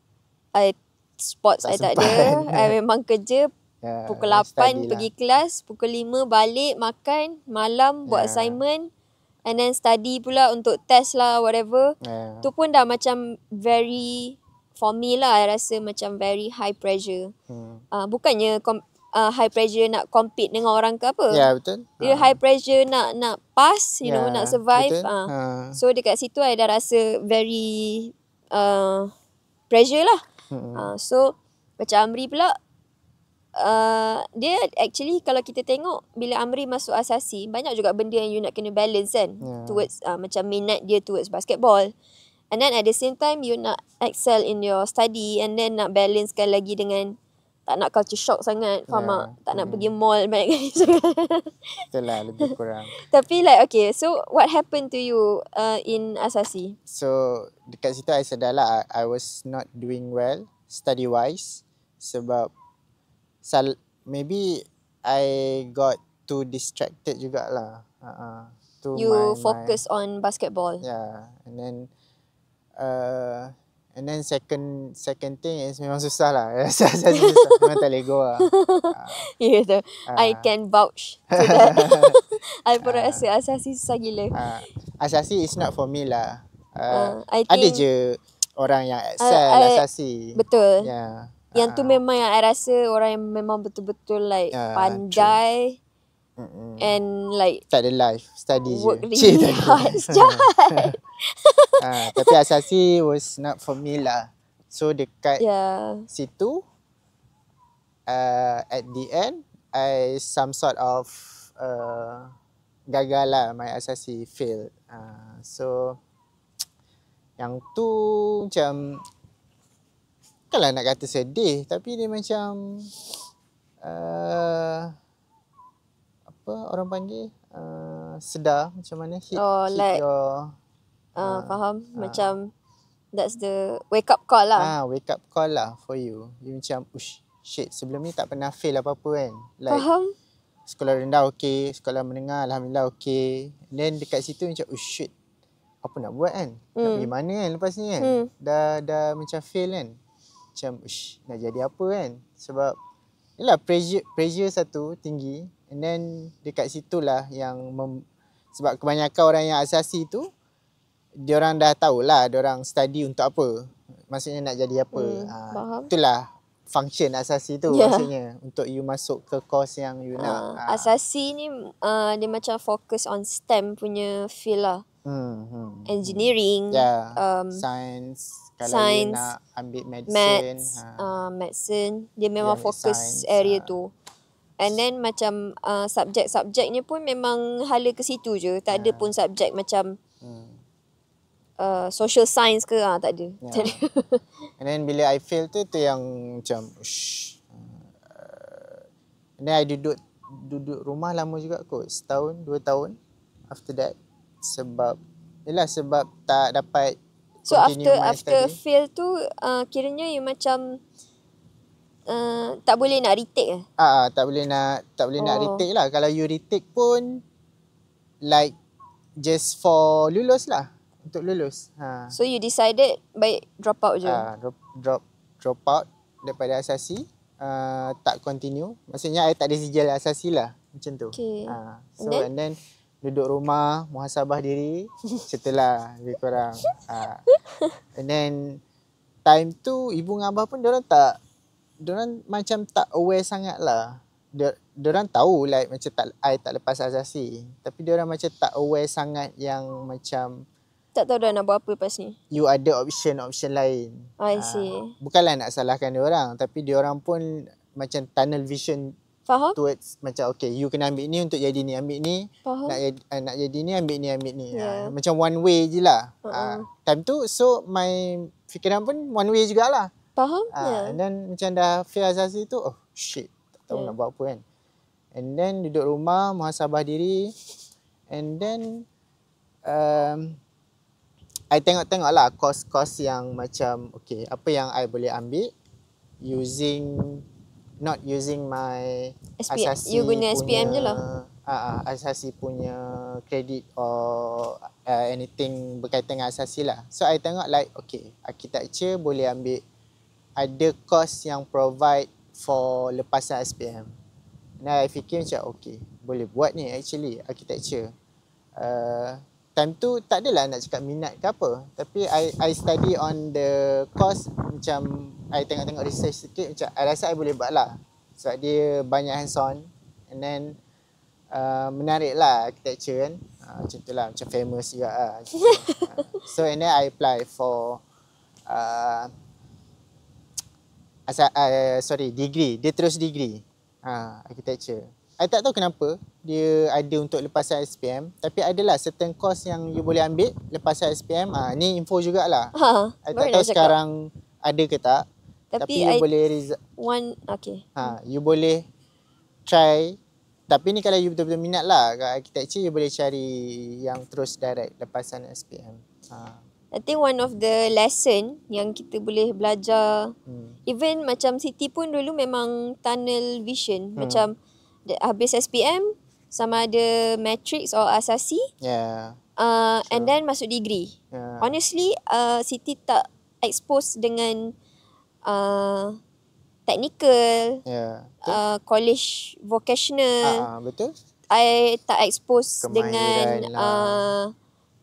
A: Sports I tak ada. I memang kerja. Pukul 8 pergi kelas, pukul 5 balik, makan, malam buat assignment, and then study pula untuk test lah, whatever. Tu pun dah macam very, for me lah, I rasa macam very high pressure. Bukannya high pressure nak compete dengan orang ke apa.
B: Betul.
A: Dia high pressure nak pass, you know, nak survive. So dekat situ I dah rasa very pressure lah. So macam Amri pula, dia actually kalau kita tengok bila Amri masuk asasi, banyak juga benda yang you nak kena balance kan, towards macam minat dia towards basketball, and then at the same time you nak excel in your study, and then nak balancekan lagi dengan tak nak culture shock sangat, faham tak? Tak nak pergi mall banyak kali sangat.
B: Betul lah, lebih kurang.
A: Tapi like okay, so what happened to you in asasi?
B: So dekat situ I sedar lah I was not doing well study wise, sebab maybe I got too distracted jugalah.
A: You focus on basketball.
B: And then second thing is memang susah lah. Susah. Memang tak boleh go lah.
A: I can vouch to that. I pun rasa asasi susah gila.
B: Asasi is not for me lah. Ada je orang yang excel asasi.
A: Betul. Yang tu memang yang I rasa orang yang memang betul-betul like pandai. And like
B: tak ada life, study
A: work
B: je.
A: Really hard. Jahat.
B: Tapi asasi was not for me lah. So dekat situ at the end I some sort of gagal lah, my asasi fail. So yang tu macam, bukanlah nak kata sedih, tapi dia macam apa orang panggil, sedar macam mana hit
A: like,
B: your
A: faham, macam that's the wake up call lah.
B: Wake up call lah for you. You macam shit, sebelum ni tak pernah fail apa-apa kan. Like,
A: faham.
B: Sekolah rendah okey, sekolah menengah alhamdulillah okey. Then dekat situ macam shit, apa nak buat kan? Nak pergi mana kan lepas ni kan? Dah macam fail kan. Macam nak jadi apa kan? Sebab yalah pressure satu tinggi, and then dekat situlah yang sebab kebanyakan orang yang asasi tu diorang dah tahulah diorang study untuk apa. Maksudnya nak jadi apa. Itulah function asasi tu maksudnya untuk you masuk ke course yang you nak.
A: Asasi ni dia macam fokus on STEM punya field lah. Engineering,
B: science, kalau you nak ambil medicine,
A: medicine, dia memang fokus area tu. And then macam subjek-subjeknya pun memang hala ke situ je. Tak ada pun subjek macam social science ke, tak ada.
B: And then bila I fail tu yang macam and then I duduk rumah lama juga kot, setahun 2 tahun after that. Sebab tak dapat.
A: So after fail tu kiranya you macam tak boleh nak retake
B: tak boleh nak retake lah. Kalau you retake pun like just for lulus lah, untuk lulus.
A: So you decided baik drop out je.
B: Drop out daripada asasi, tak continue. Maksudnya I tak ada sijil asasi lah, macam tu. So and then duduk rumah, muhasabah diri, setelah lebih kurang. And then time tu ibu dengan abah pun diorang macam tak aware sangat lah. Diorang tahu like macam I tak lepas asasi, tapi diorang macam tak aware sangat yang macam
A: tak tahu dah nak buat apa lepas ni.
B: You ada option lain.
A: I see.
B: Bukanlah nak salahkan diorang, tapi diorang pun macam tunnel vision
A: Faham?
B: towards macam okay, you kena ambil ni untuk jadi ni, ambil ni.
A: Faham?
B: Nak jadi ni, ambil ni.
A: Yeah.
B: Macam one way je lah.
A: Uh-uh.
B: Time tu, so my fikiran pun one way jugalah.
A: Faham?
B: And then macam dah fail asasi tu, oh shit, tak tahu nak buat apa kan. And then duduk rumah, muhasabah diri. And then I tengok-tengok lah course-course yang macam okay, apa yang I boleh ambil not using my asasi
A: you guna SPM
B: punya,
A: je lah.
B: Asasi punya credit or anything berkaitan dengan asasi lah. So I tengok like okay, architecture boleh ambil, ada course yang provide for lepasan SPM. Nah, I fikir macam okay, boleh buat ni actually architecture. Time tu tak adalah nak cakap minat ke apa, tapi I study on the course, macam I tengok-tengok research sikit, macam I rasa I boleh buat lah sebab dia banyak hands on. And then menarik lah architecture kan. Macam tu lah, macam famous juga lah. So and then I apply for degree. Dia terus degree architecture. I tak tahu kenapa dia ada untuk lepasan SPM, tapi adalah certain course yang you boleh ambil lepasan SPM. Ni info jugalah. I tak tahu sekarang ada ke tak. Tapi you boleh you boleh try. Tapi ni kalau you betul-betul minat lah kat architecture, you boleh cari yang terus direct lepasan SPM.
A: I think one of the lesson yang kita boleh belajar, even macam Siti pun dulu memang tunnel vision. Macam habis SPM sama ada matrix or asasi. And then masuk degree. Honestly, Siti tak expose dengan technical, college vocational.
B: Betul.
A: I tak expose dengan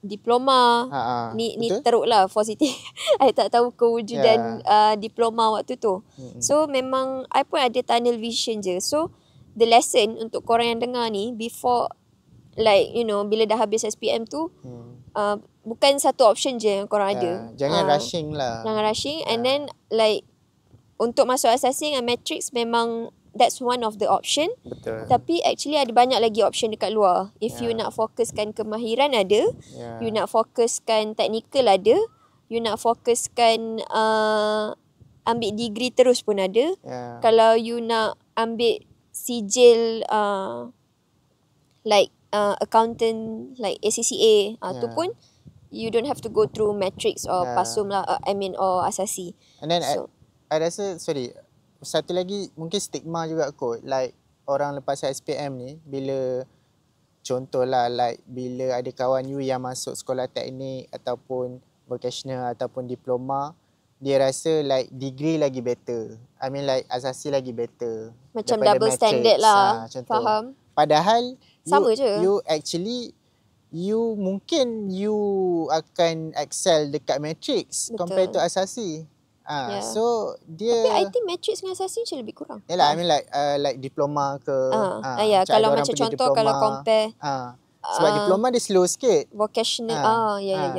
A: diploma. Ni teruk lah for Siti. I tak tahu kewujudan diploma waktu tu. So memang I pun ada tunnel vision je. So the lesson untuk korang yang dengar ni, before like you know, bila dah habis SPM tu, bukan satu option je yang korang ada.
B: Jangan rushing lah.
A: Jangan rushing. And then like untuk masuk asasi dengan matrix, memang that's one of the option.
B: Betul.
A: Tapi actually ada banyak lagi option dekat luar. If you nak fokuskan kemahiran ada, you nak fokuskan technical ada, you nak fokuskan ambil degree terus pun ada. Kalau you nak ambil sijil like accountant like ACCA, tu pun you don't have to go through matrix or PASUM lah, or asasi.
B: And then I rasa satu lagi mungkin stigma juga kot, like orang lepas SPM ni, bila contohlah like bila ada kawan you yang masuk sekolah teknik ataupun vocational ataupun diploma, dia rasa like degree lagi better. I mean like asasi lagi better.
A: Macam double matrix standard lah. Faham.
B: Padahal
A: sama je.
B: You actually mungkin you akan excel dekat matrix compared to asasi. So dia,
A: tapi I think matrix dengan asasi macam lebih kurang.
B: Yalah, I mean like diploma ke.
A: Kalau macam contoh diploma, kalau compare
B: sebab diploma dia slow sikit.
A: Vocational.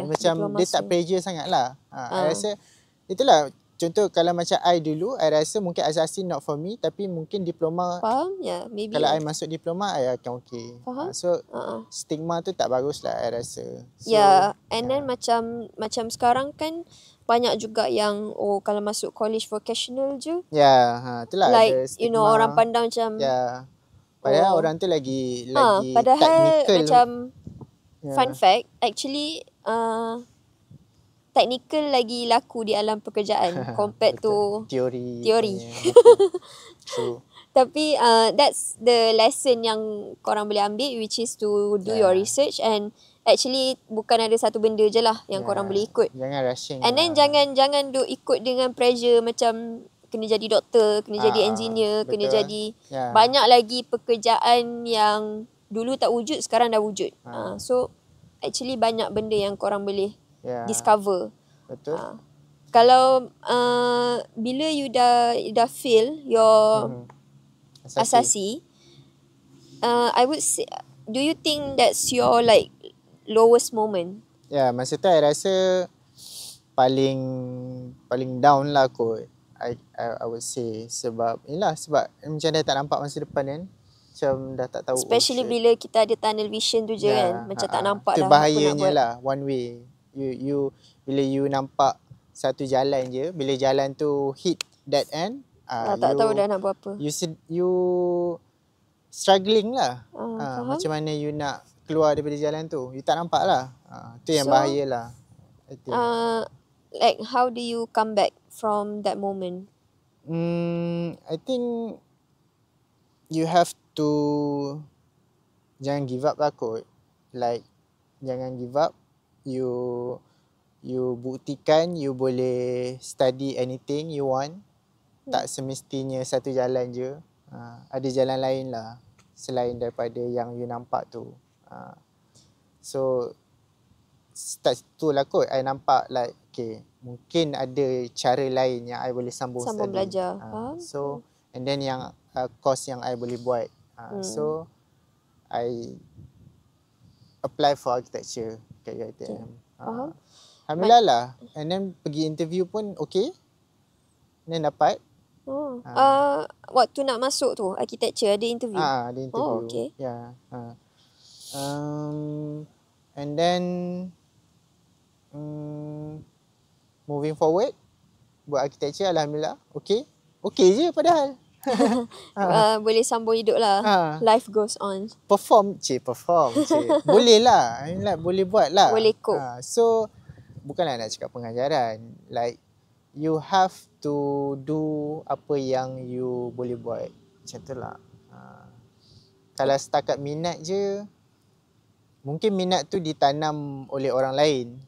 B: Macam diploma dia tak pressure sangat lah. I rasa itulah contoh, kalau macam I dulu, I rasa mungkin asasi not for me, tapi mungkin diploma.
A: Faham? Maybe.
B: Kalau I masuk diploma, I akan okay. So stigma tu tak bagus lah, I rasa. So,
A: and then macam sekarang kan banyak juga yang kalau masuk college vocational je.
B: Itulah
A: like
B: ada stigma.
A: You know, orang pandang macam
B: padahal orang tu lagi
A: padahal
B: technical.
A: Macam fun fact, actually technical lagi laku di alam pekerjaan compared to teori.
B: True.
A: Tapi that's the lesson yang korang boleh ambil, which is to do your research, and actually bukan ada satu benda je lah yang korang boleh ikut.
B: Jangan rushing.
A: And then jangan duk ikut dengan pressure macam kena jadi doktor, kena jadi engineer, kena jadi banyak lagi pekerjaan yang dulu tak wujud, sekarang dah wujud. So actually banyak benda yang korang boleh discover.
B: Betul.
A: Kalau bila you dah fail your asasi, I would say, do you think that's your like lowest moment?
B: Masa tu I rasa paling down lah kot. I would say sebab sebab macam dah tak nampak masa depan kan. Macam dah tak tahu.
A: Especially bila kita ada tunnel vision tu je kan. Macam tak nampak
B: tu
A: dah apa nak
B: bahayanya
A: buat.
B: lah, one way. You bila you nampak satu jalan je, bila jalan tu hit that end,
A: tak tahu dah nak buat apa.
B: You struggling lah.
A: Faham.
B: Macam mana you nak keluar daripada jalan tu, you tak nampak lah. Tu yang bahaya lah, I think.
A: Like how do you come back from that moment?
B: I think you have to jangan give up lah kot. Like jangan give up. You buktikan you boleh study anything you want. Tak semestinya satu jalan je. Ada jalan lain lah selain daripada yang you nampak tu. So start tu lah kot I nampak like okay, mungkin ada cara lain yang I boleh sambung study.
A: Belajar.
B: So and then yang course yang I boleh buat. So I apply for architecture kat UiTM. Alhamdulillah lah. And then pergi interview pun okay. And then dapat.
A: Waktu nak masuk tu architecture ada interview?
B: Ada interview.
A: Okay.
B: Yeah. And then moving forward buat architecture alhamdulillah okay. Okay je padahal.
A: Boleh sambung hidup lah. Life goes on.
B: Perform. Boleh lah. Boleh buat lah.
A: Boleh cope.
B: So bukanlah nak cakap pengajaran. Like you have to do apa yang you boleh buat. Macam tu lah. Kalau setakat minat je, mungkin minat tu ditanam oleh orang lain.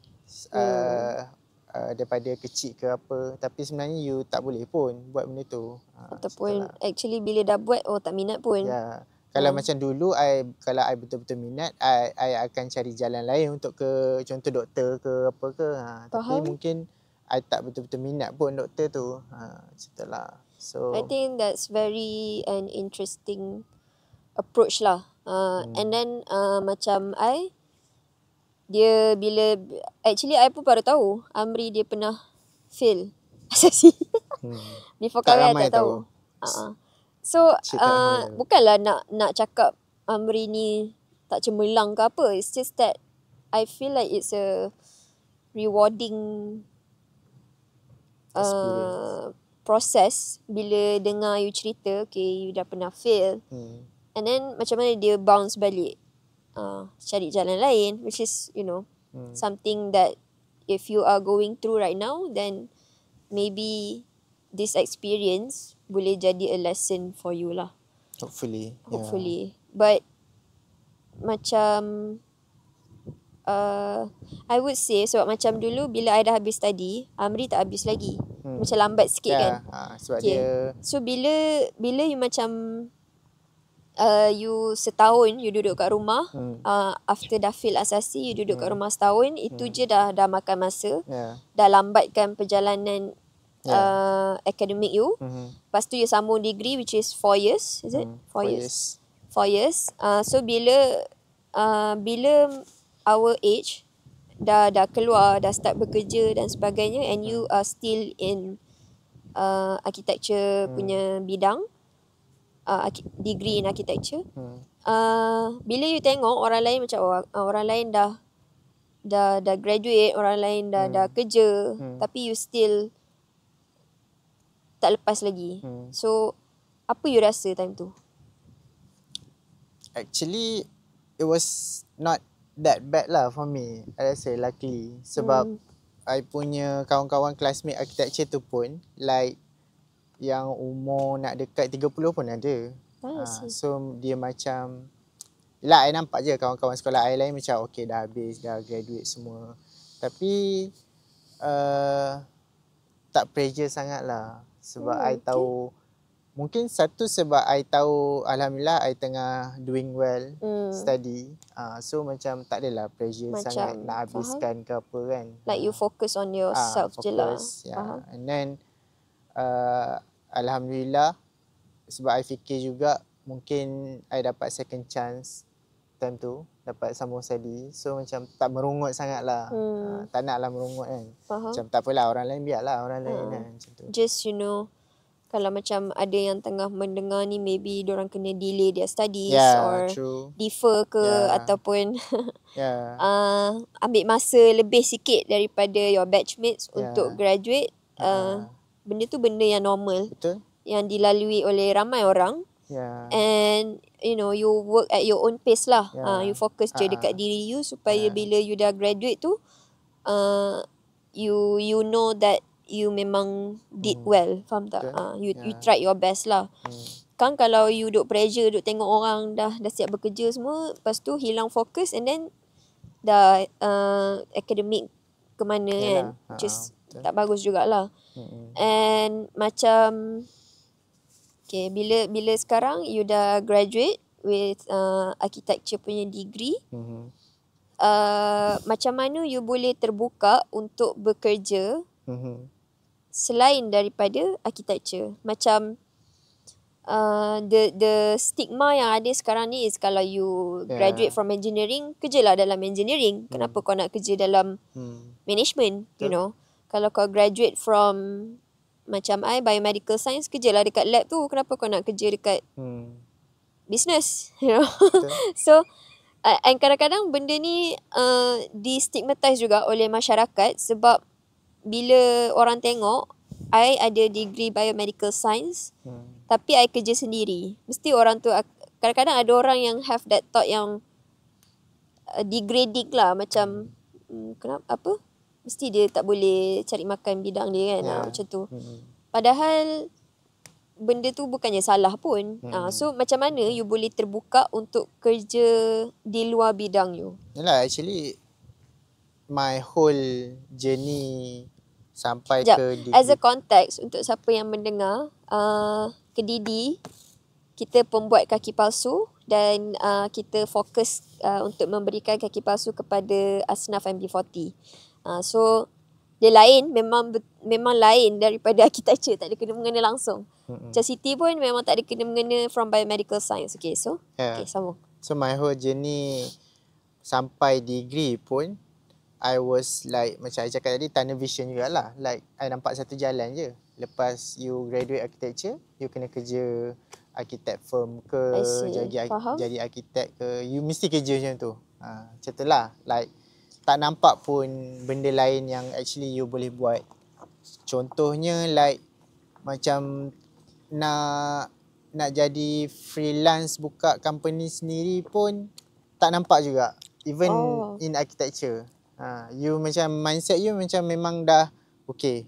B: Daripada kecil ke apa. Tapi sebenarnya you tak boleh pun buat benda tu.
A: Ataupun actually bila dah buat tak minat pun.
B: Ya. Kalau macam dulu kalau I betul-betul minat, I akan cari jalan lain untuk ke contoh doktor ke apa ke. Tapi mungkin I tak betul-betul minat pun doktor tu. Macam tu lah. So
A: I think that's very an interesting approach lah. And then macam dia bila actually I pun baru tahu Amri dia pernah fail asasi. Before kahwin I tak tahu. So bukanlah nak cakap Amri ni tak cemerlang ke apa. It's just that I feel like it's a rewarding process bila dengar you cerita okay you dah pernah fail. And then macam mana dia bounce balik. Cari jalan lain, which is something that if you are going through right now, then maybe this experience boleh jadi a lesson for you lah.
B: Hopefully.
A: But macam I would say sebab macam dulu bila I dah habis study, Amri tak habis lagi. Macam lambat sikit kan.
B: Sebab dia
A: so bila you macam you setahun you duduk kat rumah, after dah fail asasi you duduk kat rumah setahun, itu je dah makan masa. Dah lambatkan perjalanan academic you. Lepas tu you sambung degree which is 4 years, is it? 4 years. 4 years. So bila our age dah keluar, dah start bekerja dan sebagainya, and you are still in architecture punya bidang, degree in architecture. Bila you tengok orang lain macam orang lain dah graduate, orang lain dah kerja, tapi you still tak lepas lagi. So apa you rasa time tu?
B: Actually it was not that bad lah for me, I rasa, luckily. Sebab I punya kawan-kawan classmate architecture tu pun like yang umur nak dekat 30 pun ada. So dia macam I nampak je kawan-kawan sekolah I lain macam okay dah habis, dah graduate semua. Tapi tak pressure sangat lah. Sebab I tahu, mungkin satu sebab I tahu alhamdulillah I tengah doing well study. So macam tak adalah pressure sangat nak habiskan ke apa kan.
A: Like you focus on yourself je lah.
B: And then alhamdulillah sebab I fikir juga mungkin I dapat second chance time tu. dapat sambung study. So macam tak merungut sangat lah. Tak nak lah merungut kan. Macam tak apalah, orang lain biarlah orang lain kan. Macam tu.
A: Just kalau macam ada yang tengah mendengar ni, maybe diorang kena delay their studies or defer ke ataupun ambil masa lebih sikit daripada your batchmates untuk graduate. Benda tu benda yang normal.
B: Betul.
A: Yang dilalui oleh ramai orang. And you work at your own pace lah. You fokus je dekat diri you supaya bila you dah graduate tu you know that you memang did well. Faham tak? You tried your best lah. Kan kalau you duk pressure, duk tengok orang dah siap bekerja semua, lepas tu hilang fokus and then dah akademik ke mana kan. Just tak bagus jugalah. And macam okay, bila sekarang you dah graduate with architecture punya degree, macam mana you boleh terbuka untuk bekerja selain daripada architecture? Macam the stigma yang ada sekarang ni is kalau you graduate from engineering, kerjalah dalam engineering. Kenapa kau nak kerja dalam management, you know? Kalau kau graduate from macam biomedical science, kerjalah dekat lab tu. Kenapa kau nak kerja dekat business, you know? So and kadang-kadang benda ni di-stigmatize juga oleh masyarakat sebab bila orang tengok I ada degree biomedical science tapi I kerja sendiri, mesti orang tu, kadang-kadang ada orang yang have that thought yang degrading lah, macam kenapa, apa, mesti dia tak boleh cari makan bidang dia kan, macam tu. Padahal benda tu bukannya salah pun. So macam mana you boleh terbuka untuk kerja di luar bidang you?
B: Yalah, actually my whole journey sampai ke degree.
A: As a context untuk siapa yang mendengar, Kedidi, kita pembuat kaki palsu dan kita fokus untuk memberikan kaki palsu kepada asnaf MB40. So dia lain, memang lain daripada architecture, tak ada kena-mengena langsung. Macam Siti pun memang tak ada kena-mengena from biomedical science. Okay, so okay, sambung.
B: So my whole journey sampai degree pun I was like, macam I cakap tadi, tunnel vision jugalah. Like I nampak satu jalan je. Lepas you graduate architecture, you kena kerja architect firm ke, jadi architect ke, you mesti kerja macam tu. Macam tu lah. Like tak nampak pun benda lain yang actually you boleh buat. Contohnya like macam nak jadi freelance, buka company sendiri pun tak nampak juga. Even in architecture. You macam mindset you macam memang dah okay,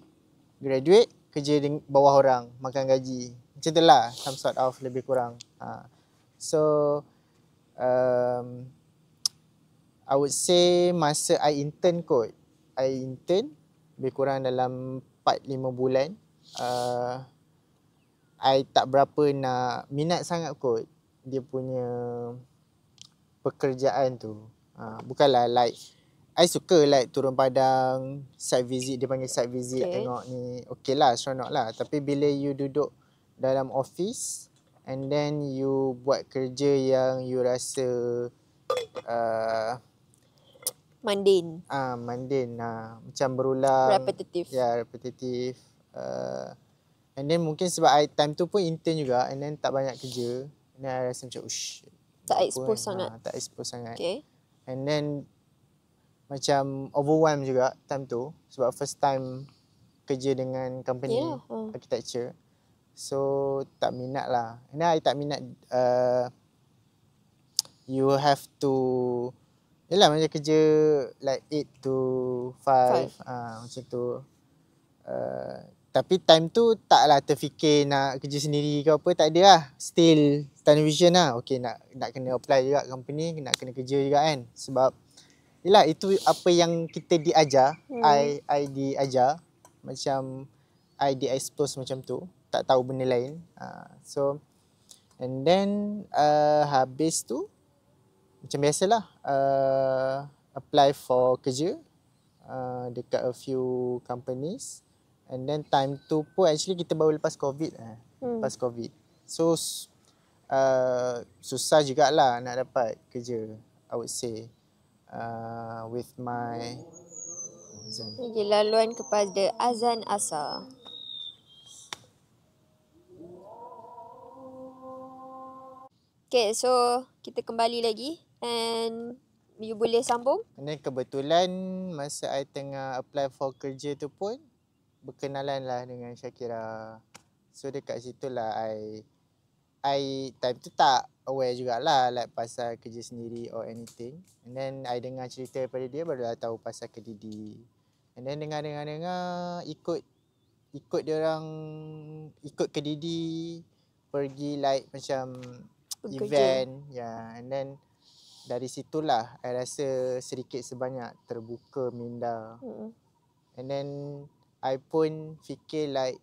B: graduate, kerja di bawah orang, makan gaji. Macam tu lah, some sort of lebih kurang. So I would say masa I intern kot, I intern lebih kurang dalam 4-5 bulan. I tak berapa nak minat sangat kot dia punya pekerjaan tu. Bukanlah like I suka like turun padang, site visit, dia panggil site visit, tengok ni okay lah, seronok lah. Tapi bila you duduk dalam office and then you buat kerja yang you rasa
A: mundane.
B: Mundane. Macam berulang.
A: Repetitive.
B: Repetitive. And then mungkin sebab I time tu pun intern juga and then tak banyak kerja. And then I rasa macam
A: tak expose sangat.
B: Tak expose sangat.
A: Okay.
B: And then macam overwhelmed juga time tu sebab first time kerja dengan company architecture. So tak minat lah. And then I tak minat you have to, yelah macam kerja like 8 to 5. Macam tu. Tapi time tu taklah terfikir nak kerja sendiri ke apa, tak ada lah. Still tunnel vision lah. Okay, nak kena apply juga company, nak kena kerja juga kan. Sebab yelah itu apa yang kita diajar. I diajar. Macam I di-expose macam tu. Tak tahu benda lain. So and then habis tu macam biasalah apply for kerja dekat a few companies. And then time tu pun actually kita baru lepas COVID. Lepas COVID. So susah jugalah nak dapat kerja. I would say. With my
A: Lagi laluan kepada azan asar. Okay, so kita kembali lagi and you boleh sambung.
B: And then kebetulan masa I tengah apply for kerja tu pun berkenalan lah dengan Shakira. So dekat situ lah I time tu tak aware jugalah like pasal kerja sendiri or anything. And then I dengar cerita daripada dia baru dah tahu pasal Kedidi. And then dengar ikut dia orang ikut Kedidi pergi like macam
A: Bekerja.
B: event and then dari situlah I rasa sedikit sebanyak terbuka minda. And then I pun fikir like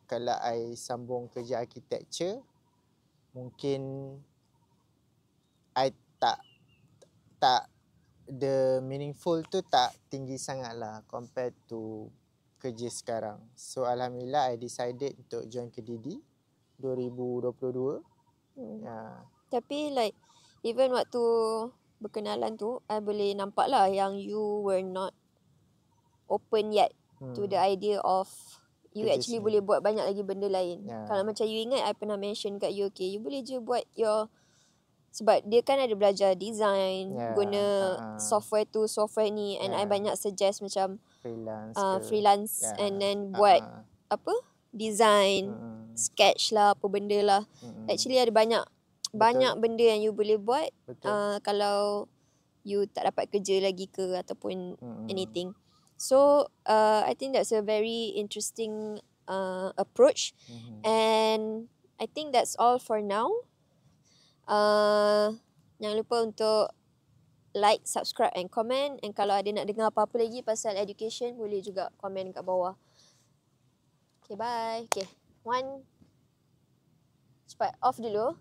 B: kalau I sambung kerja architecture mungkin I tak the meaningful tu tak tinggi sangat lah compared to kerja sekarang. So alhamdulillah I decided untuk join Kedidi 2022.
A: Tapi like even waktu berkenalan tu I boleh nampak lah yang you were not open yet to the idea of you
B: kerja
A: actually
B: sini.
A: boleh buat banyak lagi benda lain.
B: Ya.
A: Kalau macam you ingat I pernah mention kat you, okay, you boleh je buat your, sebab dia kan ada belajar design, guna software tu, software ni, and I banyak suggest macam freelance and then buat apa? Design, sketch lah, apa benda lah. Actually ada banyak benda yang you boleh buat kalau you tak dapat kerja lagi ke ataupun anything. So I think that's a very interesting approach, and I think that's all for now. Jangan lupa untuk like, subscribe and comment, and kalau ada nak dengar apa-apa lagi pasal education boleh juga komen kat bawah. Okay, bye. Okay, cepat off dulu.